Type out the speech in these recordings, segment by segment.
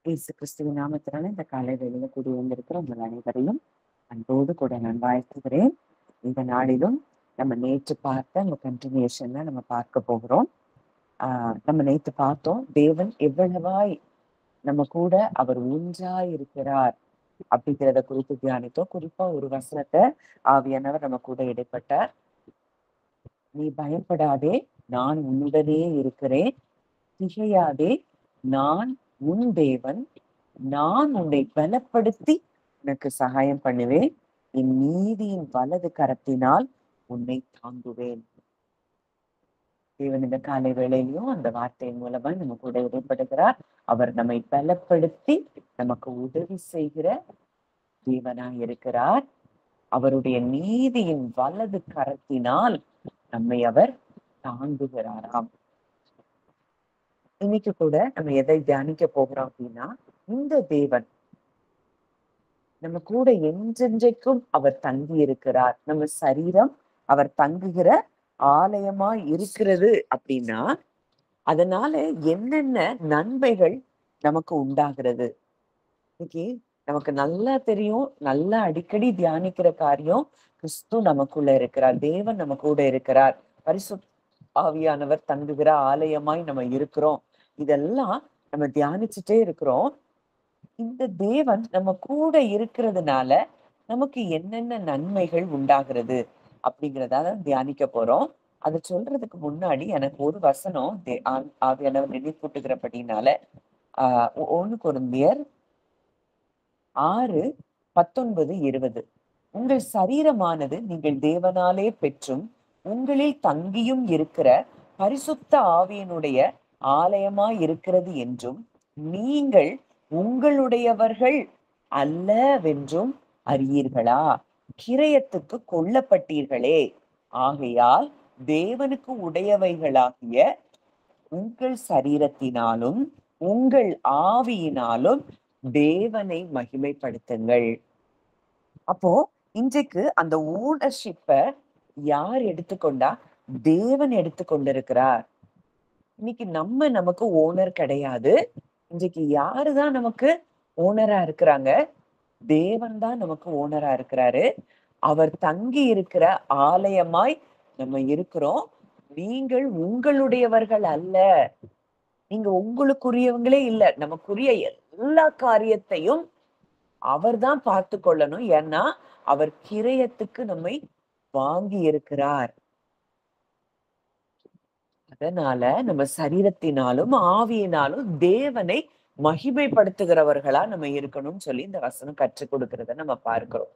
இயேசு கிறிஸ்துவின் நாமத்தினால இந்த காலை வேளையில கூடி வந்திருக்கிற உங்கள் அனைவரையும் அன்போடு கூட நான் வாழ்த்துகிறேன். இந்த நாளிலும் நம்ம நேற்று பார்த்த அந்த கண்டினியூஷன் நம்ம பார்க்க போகிறோம். நம்ம நேற்று பார்த்தோம், தேவன் எவ்வளவாய் நம்ம கூட அவர் ஒன்றாய் இருக்கிறார் அப்படிங்கிறத குறித்து தியானித்தோம். குறிப்பா ஒரு வசனத்தை ஆவியானவர் நம்ம கூட இடைப்பட்டார். நீ பயப்படாதே, நான் உன்னுடனே இருக்கிறேன், திகையாதே, நான் உன் தேவன், நான் உன்னை பலப்படுத்தி உனக்கு சகாயம் பண்ணுவேன், என் நீதியின் வலது கரத்தினால் உன்னை தாங்குவேன். தேவன் இந்த காலை வேளையிலையும் அந்த வார்த்தையின் மூலமா நம்ம கூட இடைப்படுகிறார். அவர் நம்மை பலப்படுத்தி நமக்கு உதவி செய்கிற தேவனாய் இருக்கிறார். அவருடைய நீதியின் வலது கரத்தினால் நம்மை அவர் தாங்குகிறாராம். இன்னைக்கு கூட நம்ம எதை தியானிக்க போகிறோம் அப்படின்னா, இந்த தேவன் நம்ம கூட என்றென்றைக்கும் அவர் தங்கி இருக்கிறார். நம்ம சரீரம் அவர் தங்குகிற ஆலயமா இருக்கிறது அப்படின்னா, அதனால என்னென்ன நன்மைகள் நமக்கு உண்டாகிறது. இன்னைக்கு நமக்கு நல்லா தெரியும், நல்லா அடிக்கடி தியானிக்கிற காரியம், கிறிஸ்து நமக்குள்ள இருக்கிறார், தேவன் நம்ம கூட இருக்கிறார், பரிசுத்த ஆவியானவர் தங்குகிற ஆலயமாய் நம்ம இருக்கிறோம். இதெல்லாம் நம்ம தியானிச்சுட்டே இருக்கிறோம். இந்த தேவன் நம்ம கூட இருக்கிறதுனால நமக்கு என்னென்ன நன்மைகள் உண்டாகிறது அப்படிங்கிறத தியானிக்க போறோம். அதை சொல்றதுக்கு முன்னாடி எனக்கு ஒரு வசனம் ஆவியானவர் நினைப்பூட்டுகிறபடினால 1 கொரிந்தியர் 6:19-20 உங்கள் சரீரமானது நீங்கள் தேவனாலே பெற்றும் உங்களில் தங்கியும் இருக்கிற பரிசுத்த ஆவியினுடைய ஆலயமாய் இருக்கிறது என்றும் நீங்கள் உங்களுடையவர்கள் அல்லவென்றும் அறியீர்களா? கிரயத்துக்கு கொல்லப்பட்டீர்களே, ஆகையால் தேவனுக்கு உடையவைகளாகிய உங்கள் சரீரத்தினாலும் உங்கள் ஆவியினாலும் தேவனை மகிமைப்படுத்துங்கள். அப்போ இன்றைக்கு அந்த ஓனர்ஷிப்ப யார் எடுத்துக்கொண்டா? தேவன் எடுத்துக்கொண்டிருக்கிறார். இன்னைக்கு நமக்கு ஓனர் கிடையாது. இன்றைக்கு யாருதான் நமக்கு ஓனரா இருக்கிறாங்க? தேவன் தான் நமக்கு ஓனரா இருக்கிறாரு. அவர் தங்கி இருக்கிற ஆலயமாய் நம்ம இருக்கிறோம். நீங்கள் உங்களுடையவர்கள் அல்ல. நீங்க உங்களுக்குரியவங்களே இல்ல. நமக்குரிய எல்லா காரியத்தையும் அவர்தான் பார்த்து கொள்ளணும். ஏன்னா அவர் கிரயத்துக்கு நம்மை வாங்கி இருக்கிறார். அதனால நம்ம சரீரத்தினாலும் ஆவியினாலும் தேவனை மகிமைப்படுத்துகிறவர்களா நம்ம இருக்கணும்னு சொல்லி இந்த வசனம் கற்றுக் கொடுக்கிறத நம்ம பார்க்கிறோம்.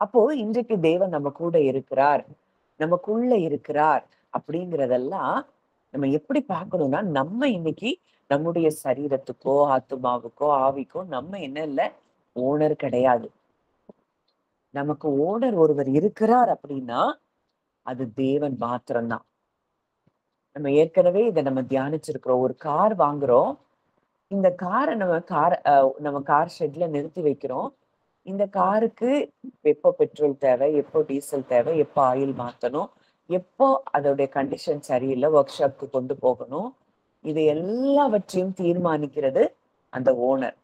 அப்போ இன்றைக்கு தேவன் நம்ம கூட இருக்கிறார், நமக்குள்ள இருக்கிறார் அப்படிங்கிறதெல்லாம் நம்ம எப்படி பார்க்கணும்னா, நம்ம இன்னைக்கு நம்முடைய சரீரத்துக்கோ ஆத்துமாவுக்கோ ஆவிக்கோ நம்ம என்ன இல்லை, ஓனர் கிடையாது. நமக்கு ஓனர் ஒருவர் இருக்கிறார் அப்படின்னா அது தேவன் மாத்திரம்தான். நம்ம ஏற்கனவே இதை நம்ம தியானிச்சிருக்கிறோம். ஒரு கார் வாங்குறோம். இந்த காரை நம்ம கார் ஷெட்ல நிறுத்தி வைக்கிறோம். இந்த காருக்கு எப்போ பெட்ரோல் தேவை, எப்போ டீசல் தேவை, எப்போ ஆயில் மாத்தணும், எப்போ அதோடைய கண்டிஷன் சரியில்லை, ஒர்க் ஷாப்க்கு கொண்டு போகணும், இது எல்லாவற்றையும் தீர்மானிக்கிறது அந்த ஓனர்.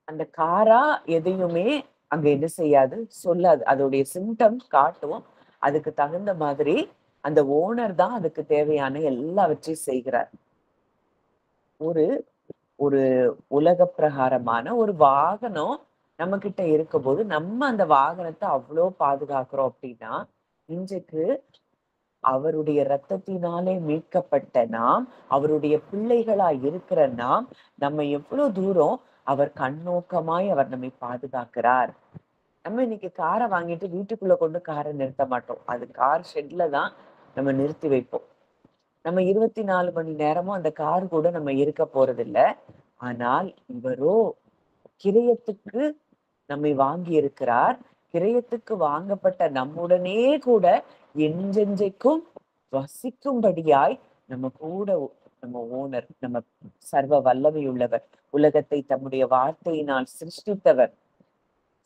அந்த காரா எதையுமே அங்க என்ன செய்யாது, சொல்லாது. அதோடைய சிம்டம் காட்டும். அதுக்கு தகுந்த மாதிரி அந்த ஓனர் தான் அதுக்கு தேவையான எல்லாவற்றையும் செய்கிறார். ஒரு ஒரு உலக பிரகாரமான ஒரு வாகனம் நம்ம கிட்ட இருக்கும் போது நம்ம அந்த வாகனத்தை அவ்வளோ பாதுகாக்கிறோம் அப்படின்னா, இன்றைக்கு அவருடைய இரத்தத்தினாலே மீட்கப்பட்ட நாம், அவருடைய பிள்ளைகளா இருக்கிற நாம், நம்ம எவ்வளவு தூரம் அவர் கண்ணோக்கமாய் அவர் நம்மை பாதுகாக்கிறார். நம்ம இன்னைக்கு காரை வாங்கிட்டு வீட்டுக்குள்ள கொண்டு காரை நிறுத்த மாட்டோம். அது கார் ஷெட்ல தான் நம்ம நிறுத்தி வைப்போம். நம்ம 24 மணி நேரமும் அந்த கார் கூட நம்ம இருக்க போறதில்ல. ஆனால் இவரோ கிரயத்துக்கு நம்மை வாங்கி இருக்கிறார். கிரயத்துக்கு வாங்கப்பட்ட நம்முடனே கூட என்றென்றைக்கும் வசிக்கும்படியாய் நம்ம கூட நம்ம ஓனர், நம்ம சர்வ வல்லமை உள்ளவர், உலகத்தை தம்முடைய வார்த்தையினால் சிருஷ்டித்தவர்,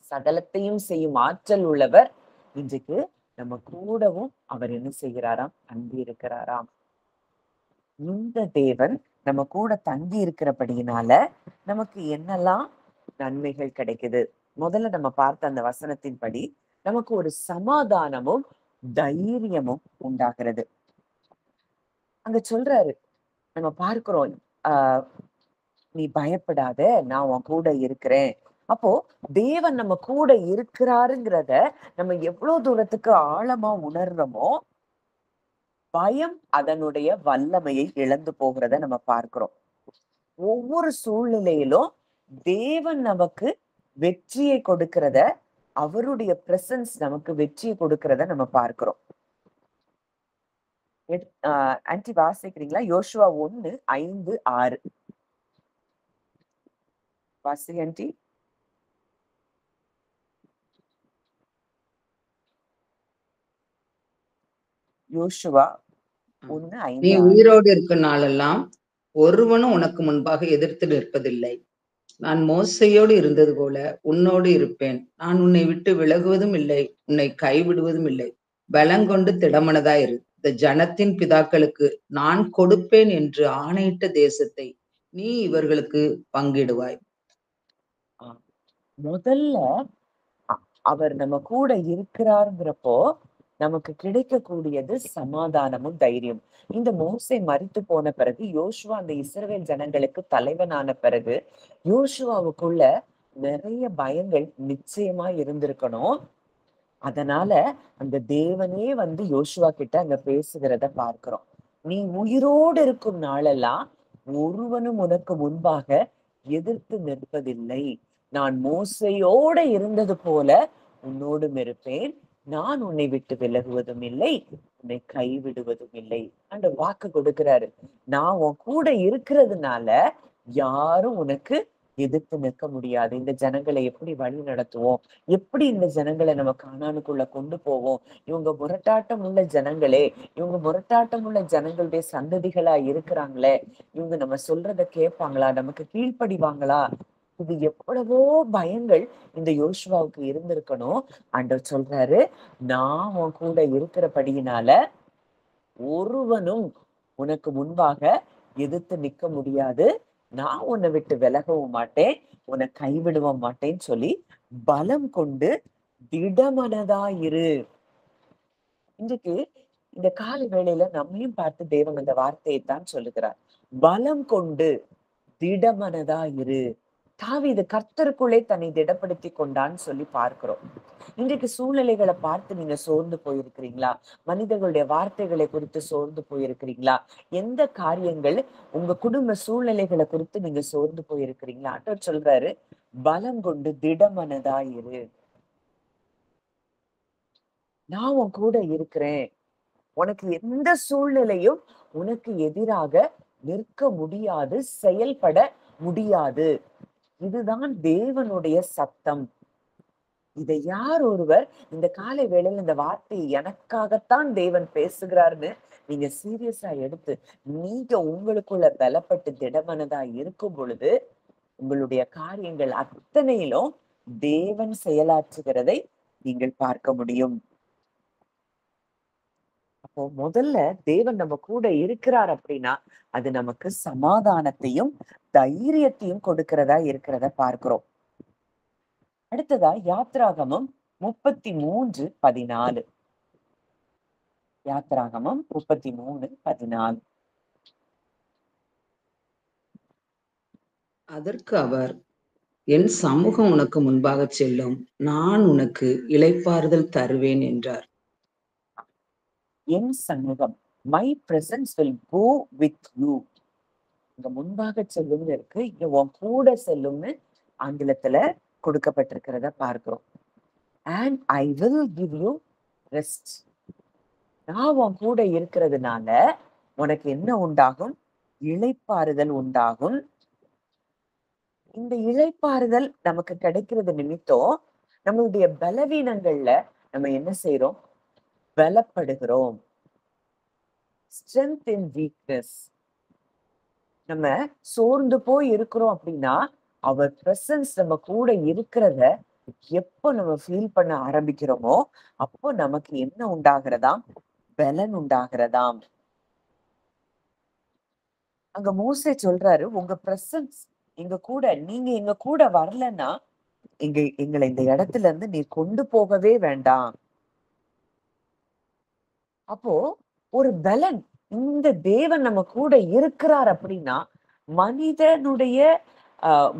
சகலத்தையும் செய்யும் ஆற்றல் உள்ளவர். இன்றைக்கு நம்ம கூடவும் அவர் என்ன செய்கிறாராம்? அன்பு இருக்கிறாராம். இந்த தேவன் நம்ம கூட தங்கி இருக்கிறபடியினால நமக்கு என்னெல்லாம் நன்மைகள் கிடைக்குது. முதல்ல நம்ம பார்த்த அந்த வசனத்தின்படி நமக்கு ஒரு சமாதானமும் தைரியமும் உண்டாகிறது. அங்க சொல்றாரு, நம்ம பார்க்கிறோம், ஆஹ் நீ பயப்படாத, நான் உன் கூட இருக்கிறேன். அப்போ தேவன் நம்ம கூட இருக்கிறாருங்கிறத நம்ம எவ்வளவு தூரத்துக்கு ஆழமா உணர்றோமோ, பயம் அதனுடைய வல்லமையை இழந்து போகிறத நம்ம பார்க்கிறோம். ஒவ்வொரு சூழ்நிலையிலும் தேவன் நமக்கு வெற்றியை கொடுக்கிறத, அவருடைய பிரசன்ஸ் நமக்கு வெற்றியை கொடுக்கிறத நம்ம பார்க்கிறோம். ஆன்டி வாசிக்கிறீங்களா? யோசுவா 1:5-6 வாசி ஆன்டி. யோசுவா நீ 1:5-6. உயிரோடு இருக்கும் நாளெல்லாம் ஒருவனும் உனக்கு முன்பாக எதிர்த்து நிற்பதில்லை. நான் மோசையோடு இருந்தது போல உன்னோடு இருப்பேன். நான் உன்னை விட்டு விலகுவதும் இல்லை, உன்னை கைவிடுவதும் இல்லை. பலங்கொண்டு திடமனதாயிரு. இந்த ஜனத்தின் பிதாக்களுக்கு நான் கொடுப்பேன் என்று ஆணையிட்ட தேசத்தை நீ இவர்களுக்கு பங்கிடுவாய். முதல்ல அவர் நம்ம கூட இருக்கிறாருங்கிறப்போ நமக்கு கிடைக்கக்கூடியது சமாதானமும் தைரியம். இந்த மோசே மரித்து போன பிறகு யோசுவா அந்த இஸ்ரவேல் ஜனங்களுக்கு தலைவனான பிறகு யோசுவாவுக்குள்ள நிறைய பயங்கள் நிச்சயமா இருந்திருக்கணும். அதனால அந்த தேவனே வந்து யோசுவா கிட்ட அங்க பேசுகிறத பார்க்கிறோம். நீ உயிரோடு இருக்கும் நாளெல்லாம் ஒருவனும் உனக்கு முன்பாக எதிர்த்து நிற்பதில்லை. நான் மோசையோட இருந்தது போல உன்னோடும் இருப்பேன். நான் உன்னை விட்டு விலகுவதும் இல்லை, உன்னை கைவிடுவதும் இல்லை. அந்த வாக்கு கொடுக்கிறாரு. நான் உன் கூட இருக்கிறதுனால யாரும் உனக்கு எதிர்த்து நிற்க முடியாது. இந்த ஜனங்களை எப்படி வழி நடத்துவோம், எப்படி இந்த ஜனங்களை நம்ம கானானுக்குள்ள கொண்டு போவோம், இவங்க முரட்டாட்டம் உள்ள ஜனங்களே, இவங்க முரட்டாட்டம் உள்ள ஜனங்களுடைய சந்ததிகளா இருக்கிறாங்களே, இவங்க நம்ம சொல்றத கேட்பாங்களா, நமக்கு கீழ்ப்படிவாங்களா? இது எவ்வளவோ பயங்கள் இந்த யோசுவாவுக்கு இருந்திருக்கணும். ஆண்டவர் சொல்றாரு, நான் உன் கூட இருக்கிறபடியினால ஒருவனும் உனக்கு முன்பாக எதிர்த்து நிற்க முடியாது. நான் உன்னை விட்டு விலகவும் மாட்டேன், உன்னை கைவிடவும் மாட்டேன்னு சொல்லி பலம் கொண்டு திடமனதாயிரு. இன்றைக்கு இந்த காலை வேளையில நம்மையும் பார்த்து தேவன் அந்த வார்த்தையை தான் சொல்லுகிறார். பலம் கொண்டு திடமனதாயிரு. தாவீது கர்த்தருக்குள்ளே தன்னை திடப்படுத்தி கொண்டான்னு சொல்லி பார்க்கிறோம். இன்றைக்கு சூழ்நிலைகளை பார்த்து நீங்க சோர்ந்து போயிருக்கிறீங்களா? மனிதர்களுடைய வார்த்தைகளை குறித்து சோர்ந்து போயிருக்கிறீங்களா? எந்த காரியங்கள் உங்க குடும்ப சூழ்நிலைகளை குறித்து நீங்க சோர்ந்து போயிருக்கிறீங்களா? ஆண்டவர் சொல்றாரு, பலம் கொண்டு திடமனதாயிரு. நான் உன் கூட இருக்கிறேன். உனக்கு எந்த சூழ்நிலையும் உனக்கு எதிராக நிற்க முடியாது, செயல்பட முடியாது. இதுதான் தேவனுடைய சத்தம். இதை யார் ஒருவர் இந்த காலை வேளையில் இந்த வார்த்தையை எனக்காகத்தான் தேவன் பேசுகிறார்னு நீங்க சீரியஸா எடுத்து நீங்க உங்களுக்குள்ள பலப்பட்டு திடமனதா இருக்கும் பொழுது உங்களுடைய காரியங்கள் அத்தனையிலும் தேவன் செயலாற்றுகிறதை நீங்கள் பார்க்க முடியும். அப்போ முதல்ல தேவன் நம்ம கூட இருக்கிறார் அப்படின்னா அது நமக்கு சமாதானத்தையும் தைரியத்தையும் கொடுக்கிறதா இருக்கிறத பார்க்கிறோம். அடுத்ததா யாத்ராகமம் 33:14. யாத்ராகமம் 33:14. அதற்கு அவர், என் சமூகம் உனக்கு முன்பாக செல்லும், நான் உனக்கு இளைப்பாறுதல் தருவேன் என்றார். என் சமூகம், my presence will go with you. இங்க முன்பாக செல்லும் இருக்கு, இங்க உன் கூட செல்லும்னு ஆங்கிலத்துல கொடுக்கப்பட்டிருக்கிறத பார்க்கிறோம். and I will give you rest. நான் உன் கூட இருக்கிறதுனால உனக்கு என்ன உண்டாகும்? இளைப்பாறுதல் உண்டாகும். இந்த இளைப்பாறுதல் நமக்கு கிடைக்கிறது நிமித்தம் நம்மளுடைய பலவீனங்கள்ல நம்ம என்ன செய்யறோம்? பலப்படுகிறோம். Strength in weakness. நம்ம சோர்ந்து போய் இருக்கிறோம் அப்படின்னா அவர் பிரசன்ஸ் நம்ம கூட இருக்கிறத எப்போ நம்ம ஃபீல் பண்ண ஆரம்பிக்கிறோமோ அப்போ நமக்கு என்ன உண்டாகிறதாம்? பலன் உண்டாகிறதாம். அங்க மோசே சொல்றாரு, உங்க பிரசன்ஸ் எங்க கூட, நீங்க எங்க கூட வரலன்னா எங்களை இந்த இடத்துல இருந்து நீ கொண்டு போகவே வேண்டாம். அப்போ ஒரு பலன், இந்த தேவன் நம்ம கூட இருக்கிறார் அப்படின்னா, மனிதனுடைய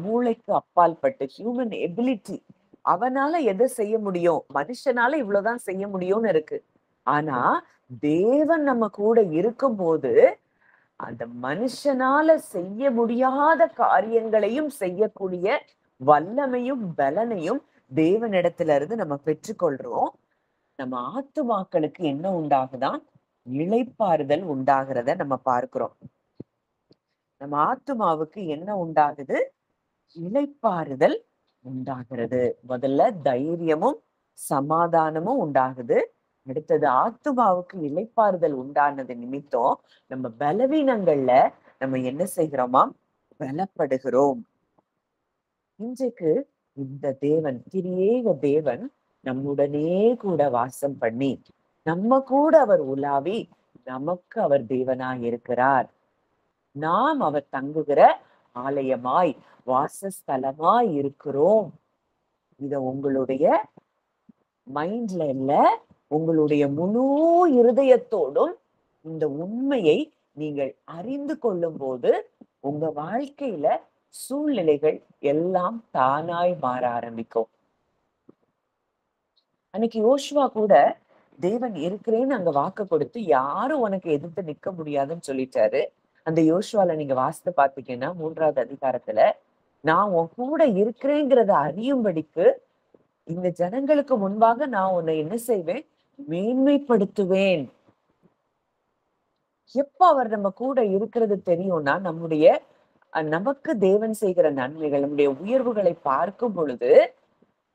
மூளைக்கு அப்பாற்பட்டு ஹியூமன் எபிலிட்டி, அவனால எதை செய்ய முடியும், மனுஷனால இவ்வளவுதான் செய்ய முடியும்னு இருக்கு. ஆனா தேவன் நம்ம கூட இருக்கும்போது அந்த மனுஷனால செய்ய முடியாத காரியங்களையும் செய்யக்கூடிய வல்லமையும் பலனையும் தேவனிடத்துல இருந்து நம்ம பெற்றுக்கொள்றோம். நம்ம ஆத்துமாக்களுக்கு என்ன உண்டாகுதான், இளைப்பாறுதல் உண்டாகிறத நம்ம பார்க்கிறோம். நம்ம ஆத்துமாவுக்கு என்ன உண்டாகுது, இளைப்பாறுதல் உண்டாகிறது. முதல்ல தைரியமும் சமாதானமும் உண்டாகுது. அடுத்தது ஆத்துமாவுக்கு இளைப்பாறுதல் உண்டானது நிமித்தம் நம்ம பலவீனங்கள்ல நம்ம என்ன செய்கிறோமா, பலப்படுகிறோம். இன்றைக்கு இந்த தேவன், திரியேக தேவன் நம்முடனே கூட வாசம் பண்ணி, நம்ம கூட அவர் உலாவி, நமக்கு அவர் தேவனாய் இருக்கிறார். நாம் அவர் தங்குகிற ஆலயமாய், வாசஸ்தலமாய் இருக்கிறோம். இத உங்களுடைய மைண்ட்ல இல்ல, உங்களுடைய முழு இருதயத்தோடும் இந்த உண்மையை நீங்கள் அறிந்து கொள்ளும் போது உங்க வாழ்க்கையில சூழ்நிலைகள் எல்லாம் தானாய் மாற ஆரம்பிக்கும். அன்னைக்கு யோசுவா கூட தேவன் இருக்கிறேன்னு அங்க வாக்கு கொடுத்து யாரும் உனக்கு எதிர்த்து நிக்க முடியாதுன்னு சொல்லிட்டாரு. அந்த யோசுவால நீங்க வாசித்து பாத்தீங்கன்னா 3வது அதிகாரத்துல, நான் உன் கூட இருக்கிறேங்கிறத அறியும்படிக்கு இந்த ஜனங்களுக்கு முன்பாக நான் உன்னை என்ன செய்வேன், மேன்மைப்படுத்துவேன். எப்ப அவர் நம்ம கூட இருக்கிறது தெரியும்னா, நமக்கு தேவன் செய்கிற நன்மைகள், நம்முடைய உயர்வுகளை பார்க்கும் பொழுது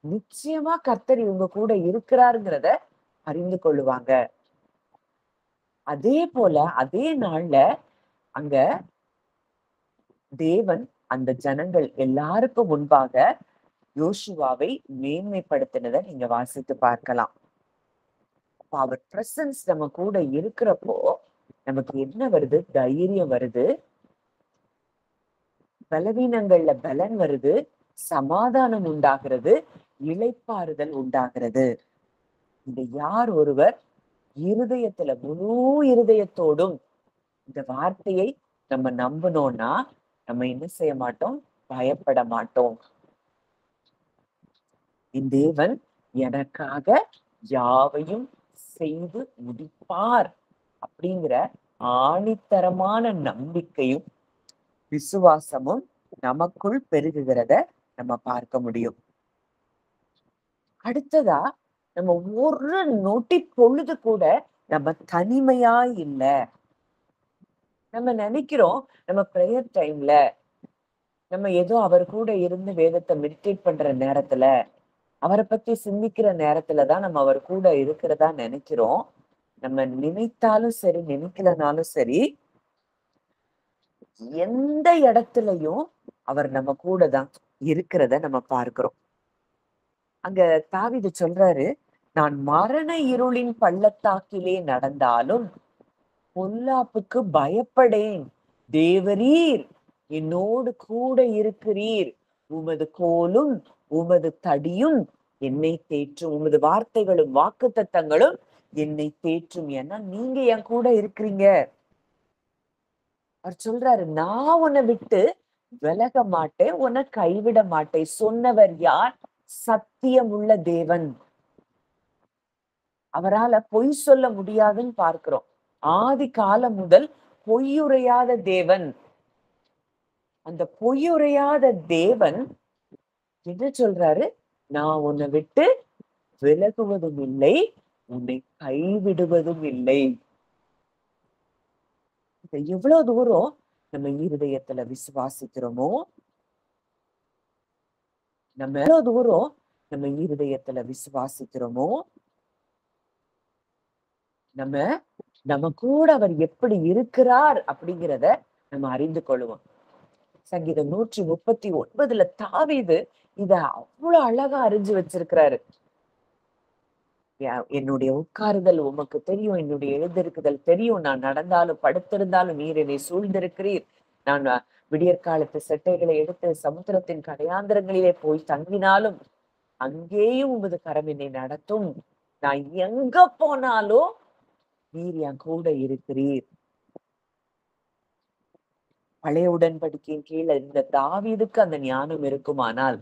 நிச்சயமா கர்த்தர் இவங்க கூட இருக்கிறாருங்கிறத அறிந்து கொள்ளுவாங்க. அதே போல அதே நாள்ல அங்க தேவன் அந்த ஜனங்கள் எல்லாருக்கும் முன்பாக யோசுவாவை மேன்மைப்படுத்தினதை நீங்க வாசித்து பார்க்கலாம். அவர் பிரசன்ஸ் நம்ம கூட இருக்கிறப்போ நமக்கு என்ன வருது, தைரியம் வருது, பலவீனங்கள்ல பலன் வருது, சமாதானம் உண்டாகிறது, இளைப்பாறுதல் உண்டாகிறது. இந்த யார் ஒருவர் இருதயத்துல முழு இருதயத்தோடும் இந்த வார்த்தையை நம்ம நம்பணும்னா நம்ம என்ன செய்ய மாட்டோம், பயப்பட மாட்டோம். இந்த தேவன் எனக்காக யாவையும் செய்து முடிப்பார் அப்படிங்கிற ஆணித்தரமான நம்பிக்கையும் விசுவாசமும் நமக்குள் பெருகுகிறத நம்ம பார்க்க முடியும். அடுத்ததா, நம்ம ஒரு நொடி பொழுது கூட நம்ம தனிமையா இல்ல. நம்ம நினைக்கிறோம் நம்ம பிரேயர் டைம்ல நம்ம ஏதோ அவர் கூட இருந்து வேதத்தை மெடிடேட் பண்ற நேரத்துல, அவரை பத்தி சிந்திக்கிற நேரத்துலதான் நம்ம அவர் கூட இருக்கிறதா நினைக்கிறோம். நம்ம நினைத்தாலும் சரி, நினைக்கலனாலும் சரி, எந்த இடத்துலயும் அவர் நம்ம கூட தான் இருக்கிறத நம்ம பார்க்கிறோம். அங்க தாவீது சொல்றாரு, நான் மரண இருளின் பள்ளத்தாக்கிலே நடந்தாலும் பொல்லாப்புக்கு பயப்படேன், தேவரீர் என்னோடு கூட இருக்கிறீர், உமது கோலும் உமது தடியும் என்னை தேற்றும், உமது வார்த்தைகளும் வாக்குத்தத்தங்களும் என்னை தேற்றும். ஏன்னா நீங்க என் கூட இருக்கிறீங்க. அவர் சொல்றாரு, நான் உன்னை விட்டு விலக மாட்டேன், உன்னை கைவிட மாட்டேன். சொன்னவர் யார்? சத்தியம் உள்ள தேவன். அவரால பொய் சொல்ல முடியாதுன்னு பார்க்கிறோம். ஆதி காலம் முதல் பொய்யுரையாத தேவன். அந்த பொய்யுரையாத தேவன் என்ன சொல்றாரு, நான் உன்னை விட்டு விலகுவதும் இல்லை, உன்னை கைவிடுவதும் இல்லை. இதை எவ்வளவு தூரம் நம்ம இருதயத்துல விசுவாசிக்கிறோமோ, நம்ம எவ்வளவு தூரம் நம்ம இருதயத்துல விசுவாசிக்கிறோமோ, நம்ம கூட அவர் எப்படி இருக்கிறார் அப்படிங்கிறத நம்ம அறிந்து கொள்வோம். சங்கீதம் 139 தாவீது இத அவ்வளவு அழகா அறிஞ்சு வச்சிருக்கிறாரு. என்னுடைய உட்காருதல் உமக்கு தெரியும், என்னுடைய எழுந்திருக்குதல் தெரியும், நான் நடந்தாலும் படுத்திருந்தாலும் நீர் என்னை சூழ்ந்திருக்கிறீர், நான் விடியற்காலத்து செட்டைகளை எடுத்து சமுத்திரத்தின் கடையாந்திரங்களிலே போய் தங்கினாலும் அங்கேயும் உமது கரம் என்னை நடத்தும். நான் எங்க போனாலும் நீர் என் கூட இருக்கிறீர். பழைய உடன்படிக்கையின் கீழே இந்த தாவீதுக்கு அந்த ஞானம் இருக்குமானால்,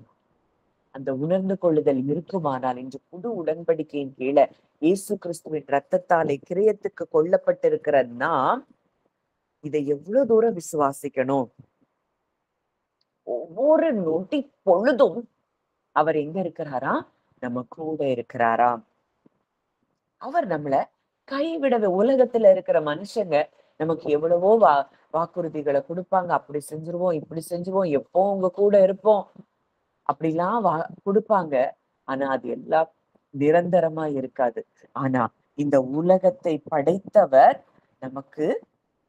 அந்த உணர்ந்து கொள்ளுதல் இருக்குமானால், இன்று புது உடன்படிக்கையின் கீழே இயேசு கிறிஸ்துவின் ரத்தத்தாலே கிரியத்துக்கு கொல்லப்பட்டிருக்கிற நாம் இதை எவ்வளவு தூரம் விசுவாசிக்கணும்? ஒவ்வொரு நொடி பொழுதும் அவர் எங்க இருக்கிறாரா? நம்ம கூட இருக்கிறாரா? அவர் நம்மள கைவிடவே. உலகத்துல இருக்கிற மனுஷங்க நமக்கு எவ்வளவோ வாக்குறுதிகளை கொடுப்பாங்க. அப்படி செஞ்சிருவோம், இப்படி செஞ்சிருவோம், எப்போ உங்க கூட இருப்போம், அப்படிலாம் கொடுப்பாங்க. ஆனா அது எல்லாம் நிரந்தரமா இருக்காது. ஆனா இந்த உலகத்தை படைத்தவர் நமக்கு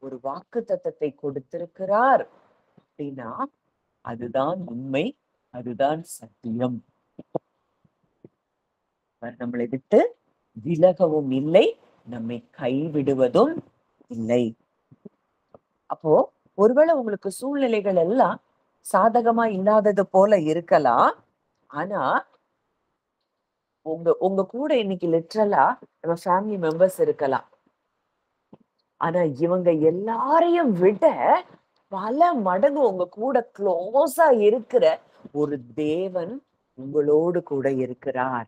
ஒரு வாக்குத்தத்தத்தை கொடுத்திருக்கிறார் அப்படின்னா அதுதான் உண்மை, அதுதான் சத்தியம். அவர் நம்மளை விட்டு விலகவும் இல்லை, நம்மை கைவிடுவதும் இல்லை. அப்போ ஒருவேளை உங்களுக்கு சூழ்நிலைகள் எல்லாம் சாதகமா இல்லாதது போல இருக்கலாம். ஆனா உங்க கூட இன்னைக்கு லிட்ரலா நம்ம ஃபேமிலி மெம்பர்ஸ் இருக்கலாம். ஆனா இவங்க எல்லாரையும் விட பல மடங்கு உங்க கூட க்ளோஸா இருக்கிற ஒரு தேவன் உங்களோடு கூட இருக்கிறார்.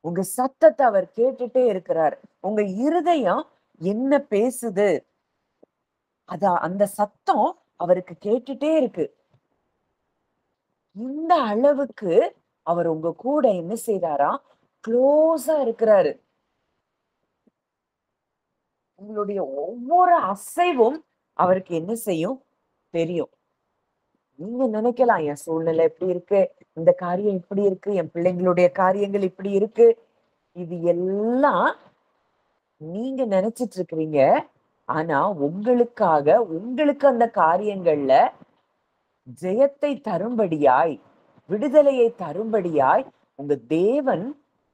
உங்க சத்தத்தை அவர் கேட்டுட்டே இருக்கிறார். உங்க இருதயம் என்ன பேசுது, அந்த சத்தம் அவருக்கு கேட்டுட்டே இருக்கு. இந்த அளவுக்கு அவர் உங்க கூட என்ன செய்றாரா? க்ளோஸா இருக்கிறாரு. உங்களுடைய ஒவ்வொரு அசைவும் அவருக்கு என்ன செய்யும்? தெரியும். நீங்க நினைக்கலாம், என் சூழ்நிலை எப்படி இருக்கு, இந்த காரியம் இப்படி இருக்கு, என் பிள்ளைங்களுடைய காரியங்கள் இப்படி இருக்கு, இது எல்லாம் நீங்க நினைச்சிட்டு இருக்கிறீங்க. ஆனா உங்களுக்காக, உங்களுக்கு அந்த காரியங்கள்ல ஜெயத்தை தரும்படியாய், விடுதலையை தரும்படியாய் உங்க தேவன்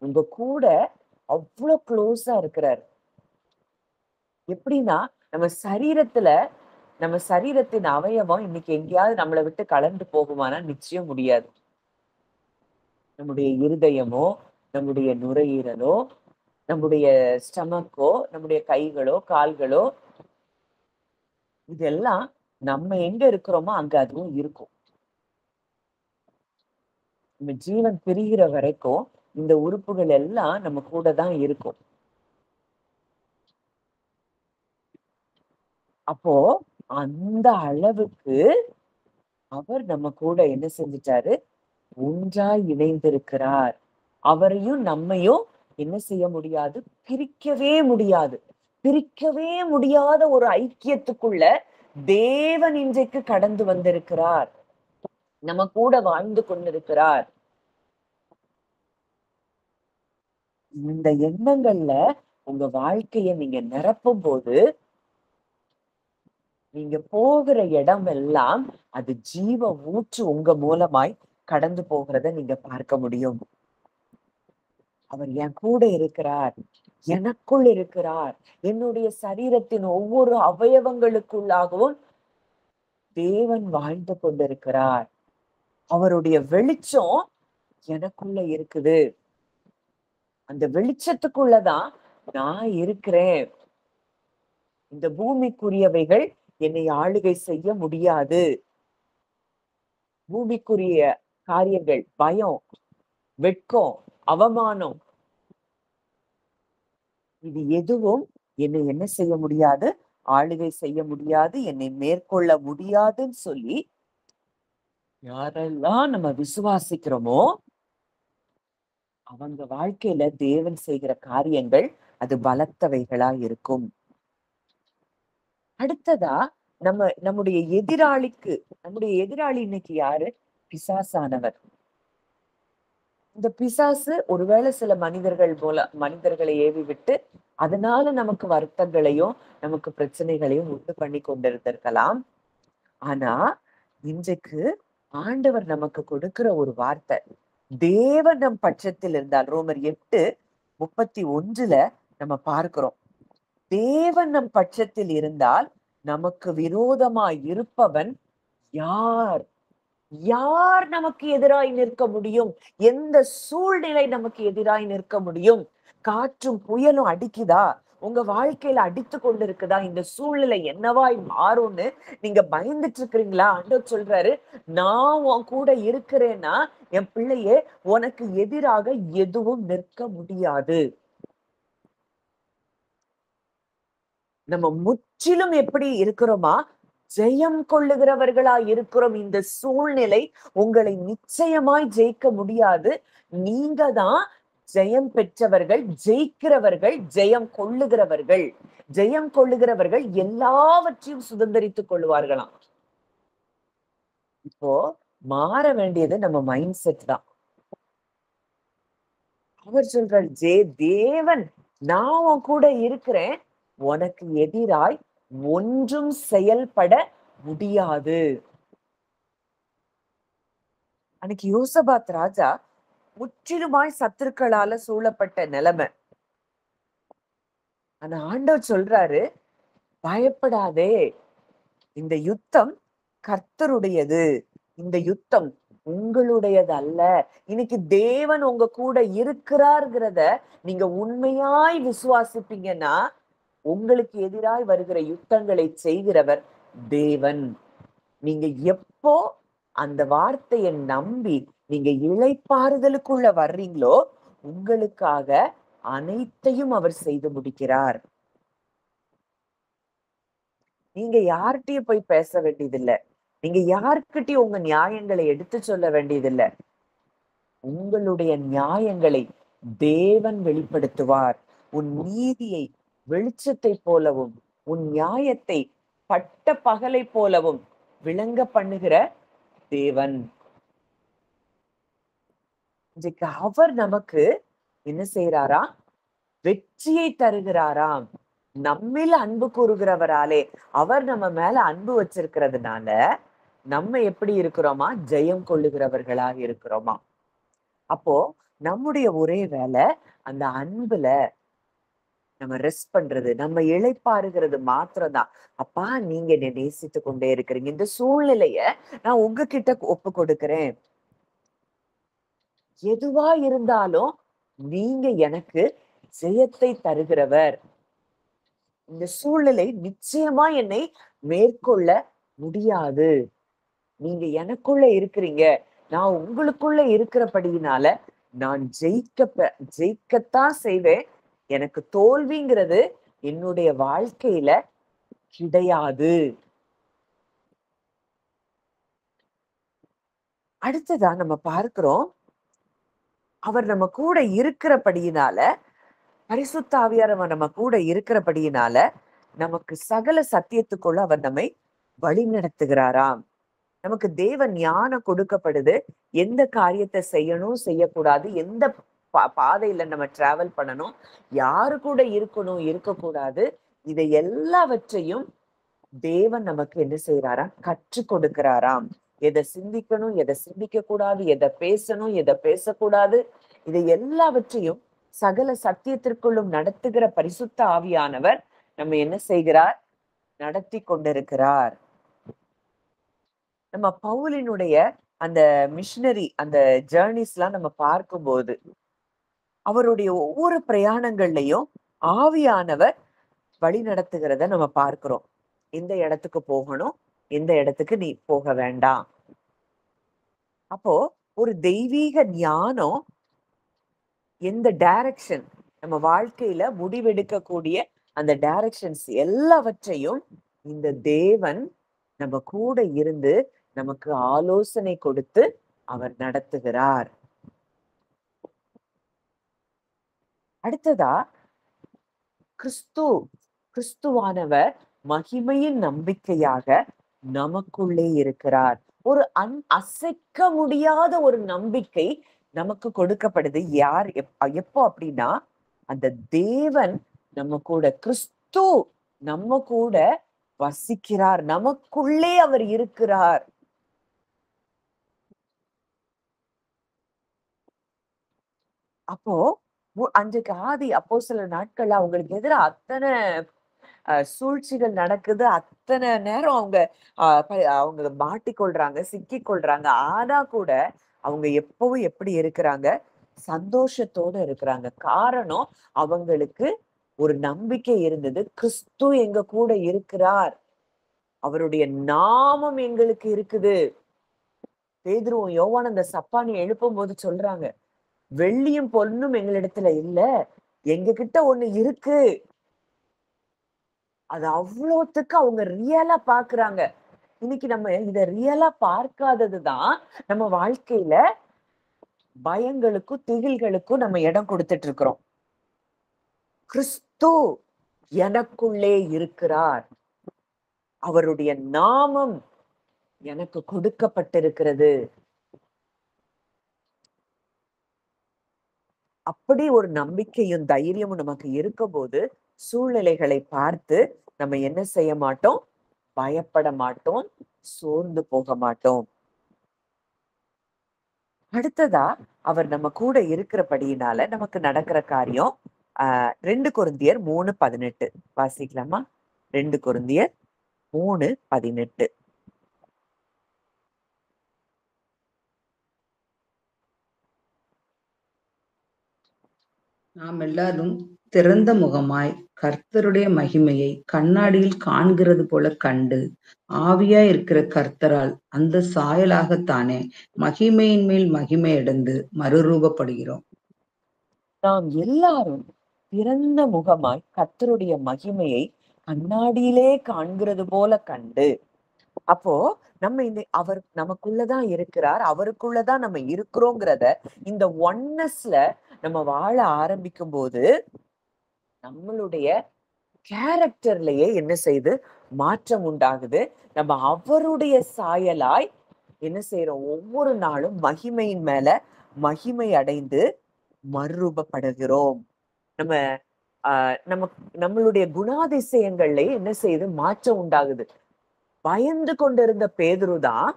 உங்க கூட அவ்வளவு க்ளோஸா இருக்கிறார். எப்படின்னா நம்ம சரீரத்தின் அவயவம் இன்னைக்கு எங்கேயாவது நம்மளை விட்டு கலந்து போகுமானா நிச்சயம் முடியாது. நம்முடைய இருதயமோ, நம்முடைய நுரையீரலோ, நம்முடைய ஸ்டமக்கோ, நம்முடைய கைகளோ, கால்களோ, இதெல்லாம் நம்ம எங்க இருக்கிறோமோ அங்க அதுவும் இருக்கும். நம்ம ஜீவன் பிரிகிற வரைக்கும் இந்த உறுப்புகள் எல்லாம் நம்ம கூட தான் இருக்கும். அப்போ அந்த அளவுக்கு அவர் நம்ம கூட என்ன செஞ்சிட்டாரு? ஒன்றாய் இணைந்திருக்கிறார். அவரையும் நம்மையும் என்ன செய்ய முடியாது? பிரிக்கவே முடியாது. பிரிக்கவே முடியாத ஒரு ஐக்கியத்துக்குள்ள தேவன் இன்றைக்கு கடந்து வந்திருக்கிறார். நம்ம கூட வாழ்ந்து கொண்டிருக்கிறார். இந்த எண்ணங்கள்ல உங்க வாழ்க்கைய நீங்க நிரப்பும் போது நீங்க போகிற இடம் எல்லாம் அது ஜீவ ஊற்று உங்க மூலமாய் கடந்து போகிறத நீங்க பார்க்க முடியும். அவர் என் கூட இருக்கிறார், எனக்குள் இருக்கிறார். என்னுடைய சரீரத்தின் ஒவ்வொரு அவயவங்களுக்குள்ளாகவும் தேவன் வாழ்ந்து கொண்டிருக்கிறார். அவருடைய வெளிச்சம் எனக்குள்ள இருக்குது. அந்த வெளிச்சத்துக்குள்ளதான் நான் இருக்கிறேன். இந்த பூமிக்குரியவைகள் என்னை ஆளுகை செய்ய முடியாது. பூமிக்குரிய காரியங்கள், பயம், வெட்கம், அவமானம், இது எதுவும் என்னை என்ன செய்ய முடியாது? ஆளுகை செய்ய முடியாது, என்னை மேற்கொள்ள முடியாதுன்னு சொல்லி யாரெல்லாம் நம்ம விசுவாசிக்கிறோமோ அவங்க வாழ்க்கையில தேவன் செய்கிற காரியங்கள் அது பலத்தவைகளா இருக்கும். அடுத்ததா நம்முடைய எதிராளி இன்னைக்கு யாரு? பிசாசானவர். இந்த பிசாசு ஒருவேளை சில மனிதர்களை ஏவி விட்டு அதனால நமக்கு வருத்தங்களையும் நமக்கு பிரச்சனைகளையும் உண்டு பண்ணி கொண்டிருந்திருக்கலாம். ஆனா இன்றைக்கு ஆண்டவர் நமக்கு கொடுக்கிற ஒரு வார்த்தை, தேவன் நம் பட்சத்தில் இருந்தால், ரோமர் 8:31 நம்ம பார்க்கிறோம். தேவன் நம் பட்சத்தில் இருந்தால் நமக்கு விரோதமாய் இருப்பவன் யார்? யார் நமக்கு எதிராய் நிற்க முடியும்? எந்த சூழ்நிலை நமக்கு எதிராய் நிற்க முடியும்? காற்றும் புயலும் அடிக்குதா? உங்க வாழ்க்கையில அடித்து கொண்டு இருக்குதா? இந்த சூழ்நிலை என்னவாய் மாறும்னு நீங்க பயந்துட்டு இருக்கிறீங்களா? ஆண்டவர் சொல்றாரு, நான் உன் கூட இருக்கிறேன்னா என் பிள்ளையே, உனக்கு எதிராக எதுவும் நிற்க முடியாது. நம்ம முற்றிலும் எப்படி இருக்கிறோமா? ஜெயம் கொள்ளுகிறவர்களா இருக்கிறோம். இந்த சூழ்நிலை உங்களை நிச்சயமாய் ஜெயிக்க முடியாது. நீங்க தான் ஜெயம் பெற்றவர்கள், ஜெயிக்கிறவர்கள், ஜெயம் கொள்ளுகிறவர்கள். ஜெயம் கொள்ளுகிறவர்கள் எல்லாவற்றையும் சுதந்தரித்துக் கொள்வார்களாம். இப்போ மாற வேண்டியது நம்ம மைண்ட் செட் தான். அவர் சொல்றார், தேவன் நான் உன் கூட இருக்கிறேன், உனக்கு எதிராய் ஒன்றும் செயல்பட முடியாது. அன்னைக்கு யோசபாத் ராஜா முற்றிலுமாய் சத்துருக்களால சூழப்பட்ட நிலைமை. ஆனா ஆண்டவர் சொல்றாரு, பயப்படாதே, இந்த யுத்தம் கர்த்தருடையது, இந்த யுத்தம் உங்களுடையது அல்ல. இன்னைக்கு தேவன் உங்க கூட இருக்கிறார்ங்கிறத நீங்க உண்மையாய் விசுவாசிப்பீங்கன்னா, உங்களுக்கு எதிராய் வருகிற யுத்தங்களை செய்கிறவர் தேவன். நீங்க எப்போ அந்த வார்த்தையை நம்பி நீங்க இளைப்பாறுதலுக்குள்ள வர்றீங்களோ, உங்களுக்காக அனைத்தையும் அவர் செய்து முடிக்கிறார். நீங்க யார்கிட்டயும் போய் பேச வேண்டியதில்ல. நீங்க யார்கிட்டயும் உங்க நியாயங்களை எடுத்து சொல்ல வேண்டியதில்ல. உங்களுடைய நியாயங்களை தேவன் வெளிப்படுத்துவார். உன் நீதியை வெளிச்சத்தை போலவும், உன் நியாயத்தை பட்ட பகலை போலவும் விளங்க பண்ணுகிற தேவன். இன்றைக்கு அவர் நமக்கு என்ன செய்யறாரா? வெற்றியை தருகிறாராம். நம்மில அன்பு கூறுகிறவராலே, அவர் நம்ம மேல அன்பு வச்சிருக்கிறதுனால நம்ம எப்படி இருக்கிறோமா? ஜெயம் கொள்ளுகிறவர்களாக இருக்கிறோமா? அப்போ நம்முடைய ஒரே வேலை அந்த அன்புல நம்ம ரெஸ்ட் பண்றது, நம்ம இளைப்பாறுகிறது மாத்திரம்தான். அப்பா, நீங்க என்னை நேசித்து கொண்டே இருக்கிறீங்க, இந்த சூழ்நிலைய நான் உங்ககிட்ட ஒப்பு கொடுக்கிறேன். எதுவா இருந்தாலும் நீங்க எனக்கு ஜெயத்தை தருகிறவர். இந்த சூழ்நிலை நிச்சயமா என்னை மேற்கொள்ள முடியாது. நீங்க எனக்குள்ள இருக்கிறீங்க, நான் உங்களுக்குள்ள இருக்கிறபடியினால நான் ஜெயிக்கத்தான் செய்வேன். எனக்கு தோல்விங்கிறது என்னுடைய வாழ்க்கையில கிடையாது. அடுத்ததா நம்ம பார்க்கிறோம், அவர் நம்ம கூட இருக்கிறபடியினால, பரிசுத்த ஆவியானவர் நம்ம கூட இருக்கிறபடியினால நமக்கு சகல சத்தியத்துக்குள்ள அவர் நம்மை வழி நடத்துகிறாராம். நமக்கு தேவ ஞானம் கொடுக்கப்படுது. எந்த காரியத்தை செய்யணும், செய்யக்கூடாது, எந்த பாதையில நம்ம டிராவல் பண்ணணும், யாரு கூட இருக்கணும், இருக்கக்கூடாது, இதை எல்லாவற்றையும் தேவன் நமக்கு என்ன செய்யறாராம்? கற்றுக் கொடுக்கிறாராம். எதை சிந்திக்கணும், எதை சிந்திக்க கூடாது, எதை பேசணும், எதை பேசக்கூடாது, இதை எல்லாவற்றையும் சகல சத்தியத்திற்குள்ளும் நடத்துகிற பரிசுத்த ஆவியானவர் நம்ம என்ன செய்கிறார்? நடத்தி கொண்டிருக்கிறார். நம்ம பவுலினுடைய அந்த மிஷனரி அந்த ஜேர்னிஸ் எல்லாம் நம்ம பார்க்கும்போது, அவருடைய ஒவ்வொரு பிரயாணங்கள்லயும் ஆவியானவர் வழி நடத்துகிறத நம்ம பார்க்கிறோம். எந்த இடத்துக்கு போகணும், எந்த இடத்துக்கு நீ போக வேண்டாம். அப்போ ஒரு தெய்வீக ஞானம், எந்த டைரக்ஷன் நம்ம வாழ்க்கையில முடிவெடுக்கக்கூடிய அந்த டைரக்ஷன்ஸ் எல்லாவற்றையும் இந்த தேவன் நம்ம கூட இருந்து நமக்கு ஆலோசனை கொடுத்து அவர் நடத்துகிறார். அடுத்ததா, கிறிஸ்துவானவர் மகிமையின் நம்பிக்கையாக நமக்குள்ளே இருக்கிறார். ஒரு அசைக்க முடியாத ஒரு நம்பிக்கை நமக்கு கொடுக்கப்படுது. யார் எப்போ அப்படின்னா, அந்த தேவன் நம்ம கூட, கிறிஸ்து நம்ம கூட வசிக்கிறார், நமக்குள்ளே அவர் இருக்கிறார். அப்போ அன்றைக்கு ஆதி அப்போஸ்தலர் நாட்கள்ல அவங்களுக்கு எதிராக அத்தனை சூழ்ச்சிகள் நடக்குது. அத்தனை நேரம் அவங்க மாட்டிக்கொள்றாங்க, சிக்கிக் கொள்றாங்க. ஆனா கூட அவங்க எப்பவும் எப்படி இருக்கிறாங்க? சந்தோஷத்தோட இருக்கிறாங்க. காரணம், அவங்களுக்கு ஒரு நம்பிக்கை இருந்தது. கிறிஸ்து எங்க கூட இருக்கிறார். அவருடைய நாமம் எங்களுக்கு இருக்குது. பேதுருவும் யோவான் அந்த சப்பானிய எழுப்பும்போது சொல்றாங்க, வெள்ளியும் பொன்னும் எங்களிடத்துல இல்ல. எங்க கிட்ட ஒண்ணு இருக்கு. அது அவ்வளோத்துக்கு அவங்க ரியலா பாக்குறாங்க. இன்னைக்கு நம்ம இத ரியலா பார்க்காததுதான் நம்ம வாழ்க்கையில பயங்களுக்கும், திகில்களுக்கும் நம்ம இடம் கொடுத்துட்டு இருக்கிறோம். கிறிஸ்து எனக்குள்ளே இருக்கிறார். அவருடைய நாமம் எனக்கு கொடுக்கப்பட்டிருக்கிறது. அப்படி ஒரு நம்பிக்கையும், தைரியமும் நமக்கு இருக்கும்போது, சூழ்நிலைகளை பார்த்து நம்ம என்ன செய்ய மாட்டோம்? பயப்பட மாட்டோம். சோர்ந்து போக மாட்டோம். அடுத்ததா, அவர் நம்ம கூட இருக்கிறபடியினால நமக்கு நடக்கிற காரியம் 2 கொரிந்தியர் 3:18 வாசிக்கலாமா? 2 கொரிந்தியர் 3:18. நாம் எல்லாரும் திறந்த முகமாய் கர்த்தருடைய மகிமையை கண்ணாடியில் காண்கிறது போல கண்டு, ஆவியாய் இருக்கிற கர்த்தரால் அந்த சாயலாகத்தானே மகிமையின் மேல் மகிமை அடைந்து மறுரூபப்படுகிறோம். நாம் எல்லாரும் திறந்த முகமாய் கர்த்தருடைய மகிமையை கண்ணாடியிலே காண்கிறது போல கண்டு, அப்போ நம்ம அவர் நமக்குள்ளதான் இருக்கிறார், அவருக்குள்ளதான் நம்ம இருக்கிறோங்கிறத இந்த ஒன்னஸ்ல நம்ம வாழ ஆரம்பிக்கும் போது நம்மளுடைய கேரக்டர்லயே என்ன செய்யுது? மாற்றம் உண்டாகுது. நம்ம அவருடைய சாயலாய் என்ன செய்யறோம்? ஒவ்வொரு நாளும் மகிமையின் மேல மகிமை அடைந்து மறுரூபப்படுகிறோம். நம்ம நம்மளுடைய குணாதிசயங்கள்ல என்ன செய்யுது? மாற்றம் உண்டாகுது. பயந்து கொண்டிருந்த பேதுருதான்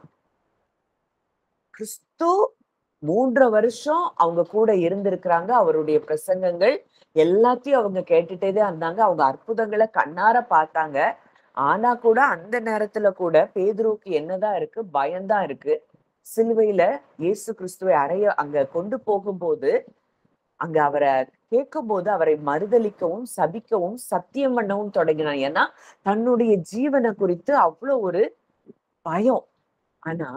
கிறிஸ்து 3 வருஷம் அவங்க கூட இருந்திருக்கிறாங்க. அவருடைய பிரசங்கங்கள் எல்லாத்தையும் அவங்க கேட்டுட்டேதான் இருந்தாங்க. அவங்க அற்புதங்களை கண்ணார பார்த்தாங்க. ஆனா கூட அந்த நேரத்துல கூட பேதுருவுக்கு என்னதான் இருக்கு? பயம்தான் இருக்கு. சிலுவையில இயேசு கிறிஸ்துவை அங்க கொண்டு போகும்போது, அங்க அவரை கேட்கும்போது அவரை மறுதலிக்கவும், சபிக்கவும், சத்தியம் பண்ணவும் தொடங்கினான். ஏன்னா தன்னுடைய ஜீவனை குறித்து அவ்வளவு ஒரு பயம். ஆனா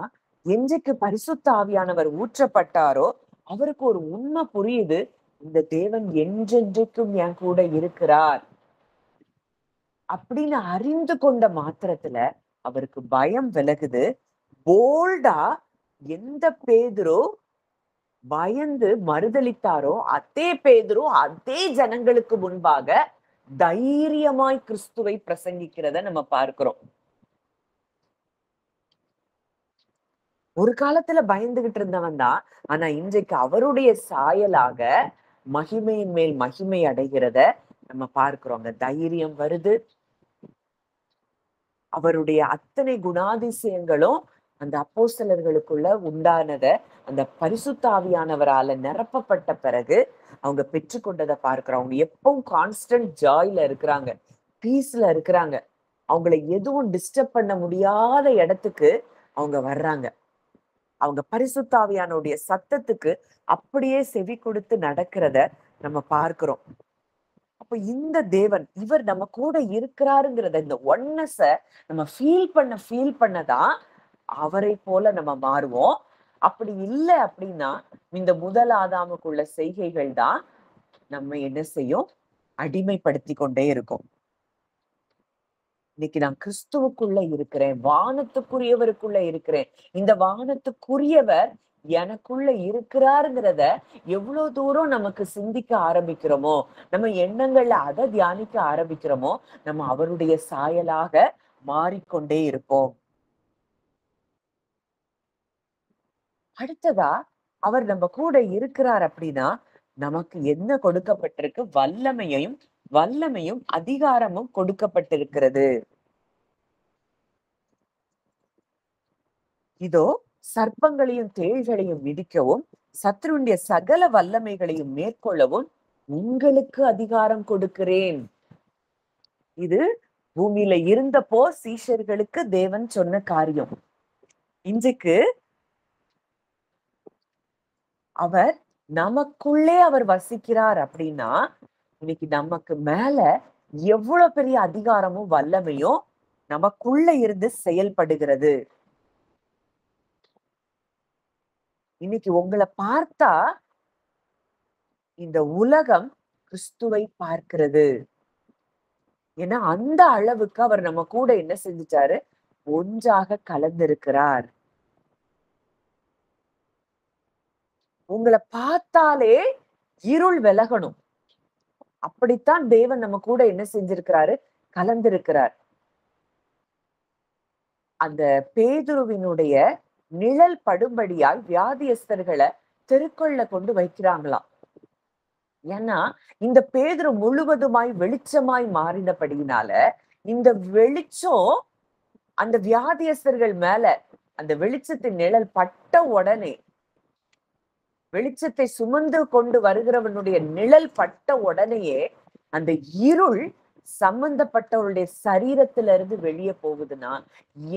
என்றைக்கு பரிசுத்த ஆவியானவர் ஊற்றப்பட்டாரோ, அவருக்கு ஒரு உண்மை புரியுது. இந்த தேவன் என்றென்றைக்கும் என் கூட இருக்கிறார் அப்படின்னு அறிந்து கொண்ட மாத்திரத்துல அவருக்கு பயம் விலகுது. போல்டா எந்த பேதுரு பயந்து மறுதலித்தாரோ, அதே பேதுரு அதே ஜனங்களுக்கு முன்பாக தைரியமாய் கிறிஸ்துவை பிரசங்கிக்கிறத நம்ம பார்க்கிறோம். ஒரு காலத்துல பயந்துகிட்டு இருந்தவன் தான். ஆனா இன்றைக்கு அவருடைய சாயலாக மகிமையின் மேல் மகிமை அடைகிறத நம்ம பார்க்கிறோம். அந்த தைரியம் வருது. அவருடைய அத்தனை குணாதிசயங்களும் அந்த அப்போஸ்தலர்களுக்குள்ள உண்டானத அந்த பரிசுத்த ஆவியானவரால நிரப்பப்பட்ட பிறகு அவங்க பெற்றுக்கொண்டதை பார்க்கிறோம். அவங்க எப்பவும் கான்ஸ்டன்ட் ஜாய்ல இருக்கிறாங்க, பீஸ்ல இருக்கிறாங்க. அவங்களை எதுவும் டிஸ்டர்ப் பண்ண முடியாத இடத்துக்கு அவங்க வர்றாங்க. அவங்க பரிசுத்த ஆவியானுடைய சத்தத்துக்கு அப்படியே செவி கொடுத்து நடக்கிறத நம்ம பார்க்கிறோம். அப்ப இந்த தேவன் இவர் நம்ம கூட இருக்கிறாருங்கிறத இந்த ஒன்னஸ நம்ம ஃபீல் பண்ணதான் அவரை போல நம்ம மாறுவோம். அப்படி இல்லை அப்படின்னா இந்த முதல் ஆதாமுக்குள்ள செய்கைகள் தான் நம்ம என்ன செய்யும்? அடிமைப்படுத்தி கொண்டே இருக்கும். இன்னைக்கு நான் கிறிஸ்துவுக்குள்ள இருக்கிறேன், வானத்துக்குரியவருக்குள்ள இருக்கிறேன். இந்த வானத்துக்குரியவர் எனக்குள்ள இருக்கிறாருங்கிறத எவ்வளவு தூரம் நமக்கு சிந்திக்க ஆரம்பிக்கிறோமோ, நம்ம எண்ணங்கள்ல அதை தியானிக்க ஆரம்பிக்கிறோமோ, நம்ம அவருடைய சாயலாக மாறிக்கொண்டே இருப்போம். அடுத்ததா அவர் நம்ம கூட இருக்கிறார் அப்படின்னா நமக்கு என்ன கொடுக்கப்பட்டிருக்கு? வல்லமையும் அதிகாரமும் கொடுக்கப்பட்டிருக்கிறது. இதோ சர்ப்பங்களையும் தேள்களையும் மிதிக்கவும், சத்துருடைய சகல வல்லமைகளையும் மேற்கொள்ளவும் உங்களுக்கு அதிகாரம் கொடுக்கிறேன். இது பூமியில இருந்தப்போ சீஷர்களுக்கு தேவன் சொன்ன காரியம். இன்றைக்கு அவர் நமக்குள்ளே அவர் வசிக்கிறார் அப்படின்னா, இன்னைக்கு நமக்கு மேல எவ்வளவு பெரிய அதிகாரமும் வல்லமையும் நமக்குள்ள இருந்து செயல்படுகிறது. இன்னைக்கு உங்களை பார்த்தா இந்த உலகம் கிறிஸ்துவை பார்க்கிறது. ஏன்னா அந்த அளவுக்கு அவர் நம்ம கூட என்ன செஞ்சுட்டாரு, ஒன்றாக கலந்திருக்கிறார். உங்களை பார்த்தாலே இருள் விலகணும். அப்படித்தான் தேவன் நம்ம கூட என்ன செஞ்சிருக்கிறாரு, கலந்திருக்கிறார். அந்த பேதுருவினுடைய நிழல் படும்படியால் வியாதியஸ்தர்களை தெருக்கொள்ள கொண்டு வைக்கிறாங்களாம். ஏன்னா இந்த பேதுரு முழுவதுமாய் வெளிச்சமாய் மாறினபடியினால இந்த வெளிச்சம் அந்த வியாதியஸ்தர்கள் மேல அந்த வெளிச்சத்தின் நிழல் பட்ட உடனே, வெளிச்சத்தை சுமந்து கொண்டு வருகிறவனுடைய நிழல் பட்ட உடனேயே அந்த இருள் சம்பந்தப்பட்டவருடைய சரீரத்துல இருந்து வெளியே போகுதுன்னா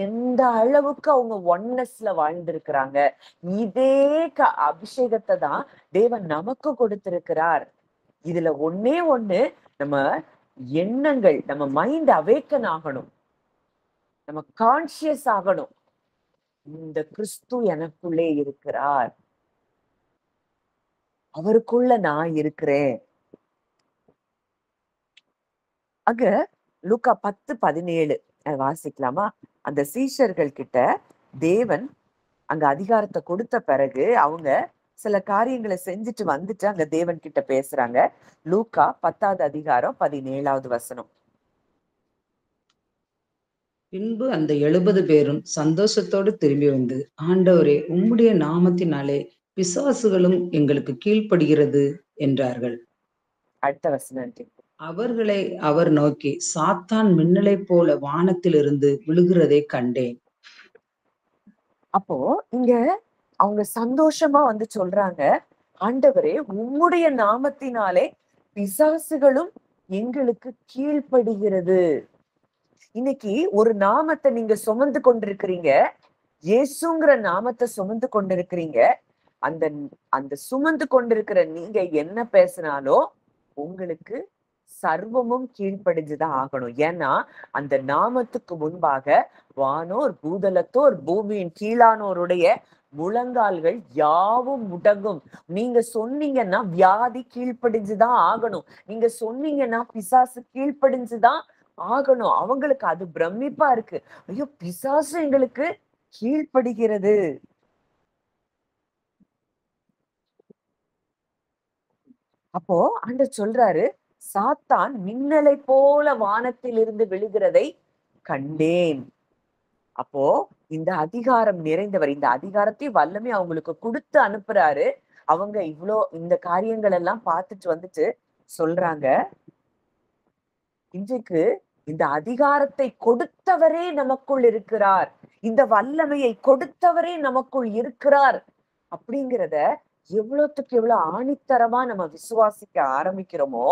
எந்த அளவுக்கு அவங்க ஒன்னஸ்ல வாழ்ந்திருக்கிறாங்க. இதே அபிஷேகத்தை தான் தேவன் நமக்கு கொடுத்திருக்கிறார். இதுல ஒண்ணே ஒண்ணு, நம்ம எண்ணங்கள், நம்ம மைண்ட் அவேக்கன் ஆகணும், நம்ம கான்சியஸ் ஆகணும். இந்த கிறிஸ்து எனக்குள்ளே இருக்கிறார், அவருக்குள்ள நான் இருக்கிறேன். அங்க லூக்கா 10:17 வாசிக்கலாமா? அந்த சீஷர்கள் கிட்ட தேவன் அங்க அதிகாரத்தை கொடுத்த பிறகு அவங்க சில காரியங்களை செஞ்சுட்டு வந்துட்டு அங்க தேவன் கிட்ட பேசுறாங்க. லூக்கா 10:17. பின்பு அந்த 70 பேரும் சந்தோஷத்தோடு திரும்பி வந்து, ஆண்டவரே, உம்முடைய நாமத்தினாலே பிசாசுகளும் எங்களுக்கு கீழ்ப்படுகிறது என்றார்கள். அடுத்த வசனம். அவர்களை அவர் நோக்கி, சாத்தான் மின்னலை போல வானத்திலிருந்து விழுகிறதை கண்டேன். அப்போ இங்க அவங்க சந்தோஷமா வந்து சொல்றாங்க, ஆண்டவரே, உம்முடைய நாமத்தினாலே பிசாசுகளும் எங்களுக்கு கீழ்ப்படுகிறது. இன்னைக்கு ஒரு நாமத்தை நீங்க சுமந்து கொண்டிருக்கிறீங்க, இயேசுங்கிற நாமத்தை சுமந்து கொண்டிருக்கிறீங்க. அந்த அந்த சுமந்து கொண்டிருக்கிற நீங்க என்ன பேசினாலும் உங்களுக்கு சர்வமும் கீழ்ப்படிஞ்சுதான் ஆகணும். ஏன்னா அந்த நாமத்துக்கு முன்பாக வானோர் பூதலத்தோர் பூமியின் கீழானோருடைய முழங்கால்கள் யாவும் முடங்கும். நீங்க சொன்னீங்கன்னா வியாதி கீழ்ப்படிஞ்சுதான் ஆகணும். நீங்க சொன்னீங்கன்னா பிசாசு கீழ்ப்படிஞ்சுதான் ஆகணும். அவங்களுக்கு அது பிரமிப்பா இருக்கு. ஐயோ, பிசாசு எங்களுக்கு கீழ்ப்படுகிறது. அப்போ ஆண்டவர் சொல்றாரு, சாத்தான் மின்னலை போல வானத்தில் இருந்து விழுகிறதை கண்டேன். அப்போ இந்த அதிகாரம் நிறைந்தவர், இந்த அதிகாரத்தை வல்லமை அவங்களுக்கு கொடுத்து அனுப்புறாரு. அவங்க இவ்வளோ இந்த காரியங்கள் எல்லாம் பார்த்துட்டு வந்துட்டு சொல்றாங்க, இன்றைக்கு இந்த அதிகாரத்தை கொடுத்தவரே நமக்குள் இருக்கிறார், இந்த வல்லமையை கொடுத்தவரே நமக்குள் இருக்கிறார் அப்படிங்கிறத எவ்வளவுக்கு எவ்வளவு ஆணித்தரமா நம்ம விசுவாசிக்க ஆரம்பிக்கிறோமோ,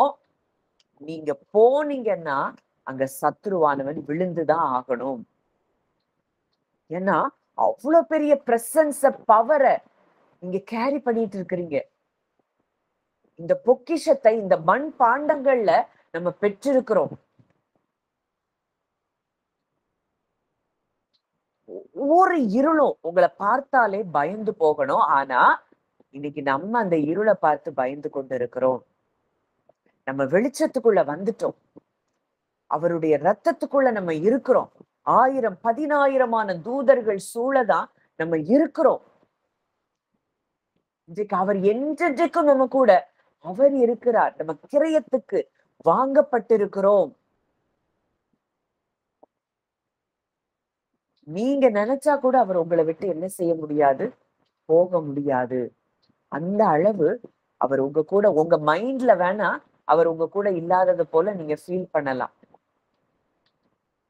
நீங்க போனீங்கன்னா அங்க சத்துருவானவன் விழுந்துதான் ஆகணும். ஏன்னா அவ்வளவு பெரிய பிரசன்ஸ, பவரை நீங்க கேரி பண்ணிட்டு இருக்கிறீங்க. இந்த பொக்கிஷத்தை இந்த மண் பாண்டங்கள்ல நம்ம பெற்றிருக்கிறோம். ஒவ்வொரு இருளும் உங்களை பார்த்தாலே பயந்து போகணும். ஆனா இன்னைக்கு நம்ம அந்த இருளை பார்த்து பயந்து கொண்டு இருக்கிறோம். நம்ம வெளிச்சத்துக்குள்ள வந்துட்டோம், அவருடைய ரத்தத்துக்குள்ள நம்ம இருக்கிறோம். 1000 10,000 தூதர்கள் சூழதான் நம்ம இருக்கிறோம். இன்றைக்கு அவர் என்றைக்கும் நம்ம கூட அவர் இருக்கிறார். நம்ம கிரயத்துக்கு வாங்கப்பட்டிருக்கிறோம். நீங்க நினைச்சா கூட அவர் உங்களை விட்டு என்ன செய்ய முடியாது, போக முடியாது. அந்த அளவு அவர் உங்க கூட, உங்க மைண்ட்ல வேணா அவர் உங்க கூட இல்லாதது போல நீங்க ஃபீல் பண்ணலாம்.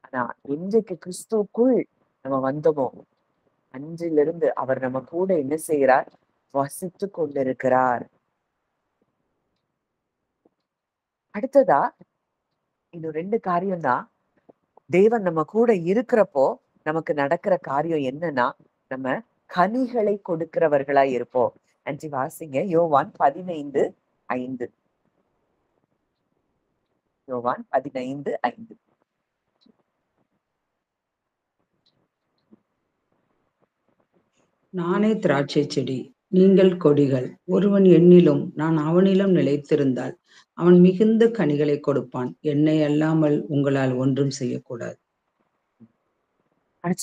ஆனா இன்றைக்கு கிறிஸ்துவுக்குள் நம்ம வந்தோமோ, அன்றிலிருந்து அவர் நம்ம கூட என்ன செய்கிறார், வசித்து கொண்டிருக்கிறார். அடுத்ததா இன்னும் 2 காரியம் தான். தேவன் நம்ம கூட இருக்கிறப்போ நமக்கு நடக்கிற காரியம் என்னன்னா, நம்ம கனிகளை கொடுக்கிறவர்களா இருப்போம். ஆன்ட்டி வாசிங்க யோவான் 15:5. யோவான் 15:5. நானே திராட்சை செடி, நீங்கள் கொடிகள். ஒருவன் என்னிலும் நான் அவனிலும் நிலைத்திருந்தால் அவன் மிகுந்த கனிகளை கொடுப்பான். என்னை அல்லாமல் உங்களால் ஒன்றும் செய்யக்கூடாது.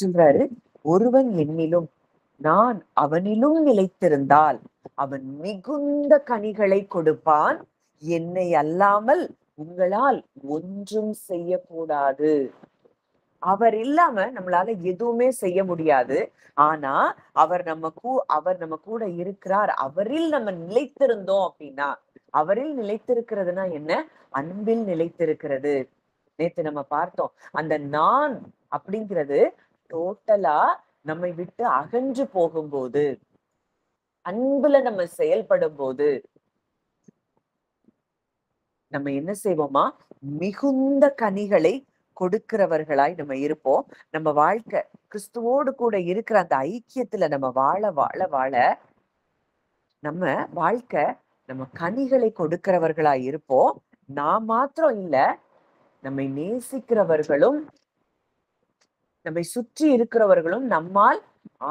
சொல்றாரு, ஒருவன் என்னிலும் நான் அவனிலும் நிலைத்திருந்தால் அவன் மிகுந்த கனிகளை கொடுப்பான். என்னை அல்லாமல் உங்களால் ஒன்றும் செய்யக்கூடாது. அவர் இல்லாம நம்மளால எதுவுமே செய்ய முடியாது. ஆனா அவர் நம்ம கூட இருக்கிறார். அவரில் நம்ம நிலைத்திருந்தோம் அப்படின்னா, அவரில் நிலைத்திருக்கிறதுனா என்ன? அன்பில் நிலைத்திருக்கிறது. நேத்து நம்ம பார்த்தோம். அந்த நான் அப்படிங்கிறது டோட்டலா நம்மை விட்டு அகன்று போகும்போது, அன்புல நம்ம செயல்படும் போது நம்ம என்ன செய்வோமா? மிகுந்த கனிகளை கொடுக்கிறவர்களாய் நம்ம இருப்போம். நம்ம வாழ்க்கை கிறிஸ்துவோடு கூட இருக்கிற அந்த ஐக்கியத்துல நம்ம வாழ வாழ வாழ நம்ம வாழ்க்கை நம்ம கனிகளை கொடுக்கிறவர்களாய் இருப்போம். நான் மாத்திரம் இல்ல, நம்மை நேசிக்கிறவர்களும் நம்மை சுற்றி இருக்கிறவர்களும் நம்மால்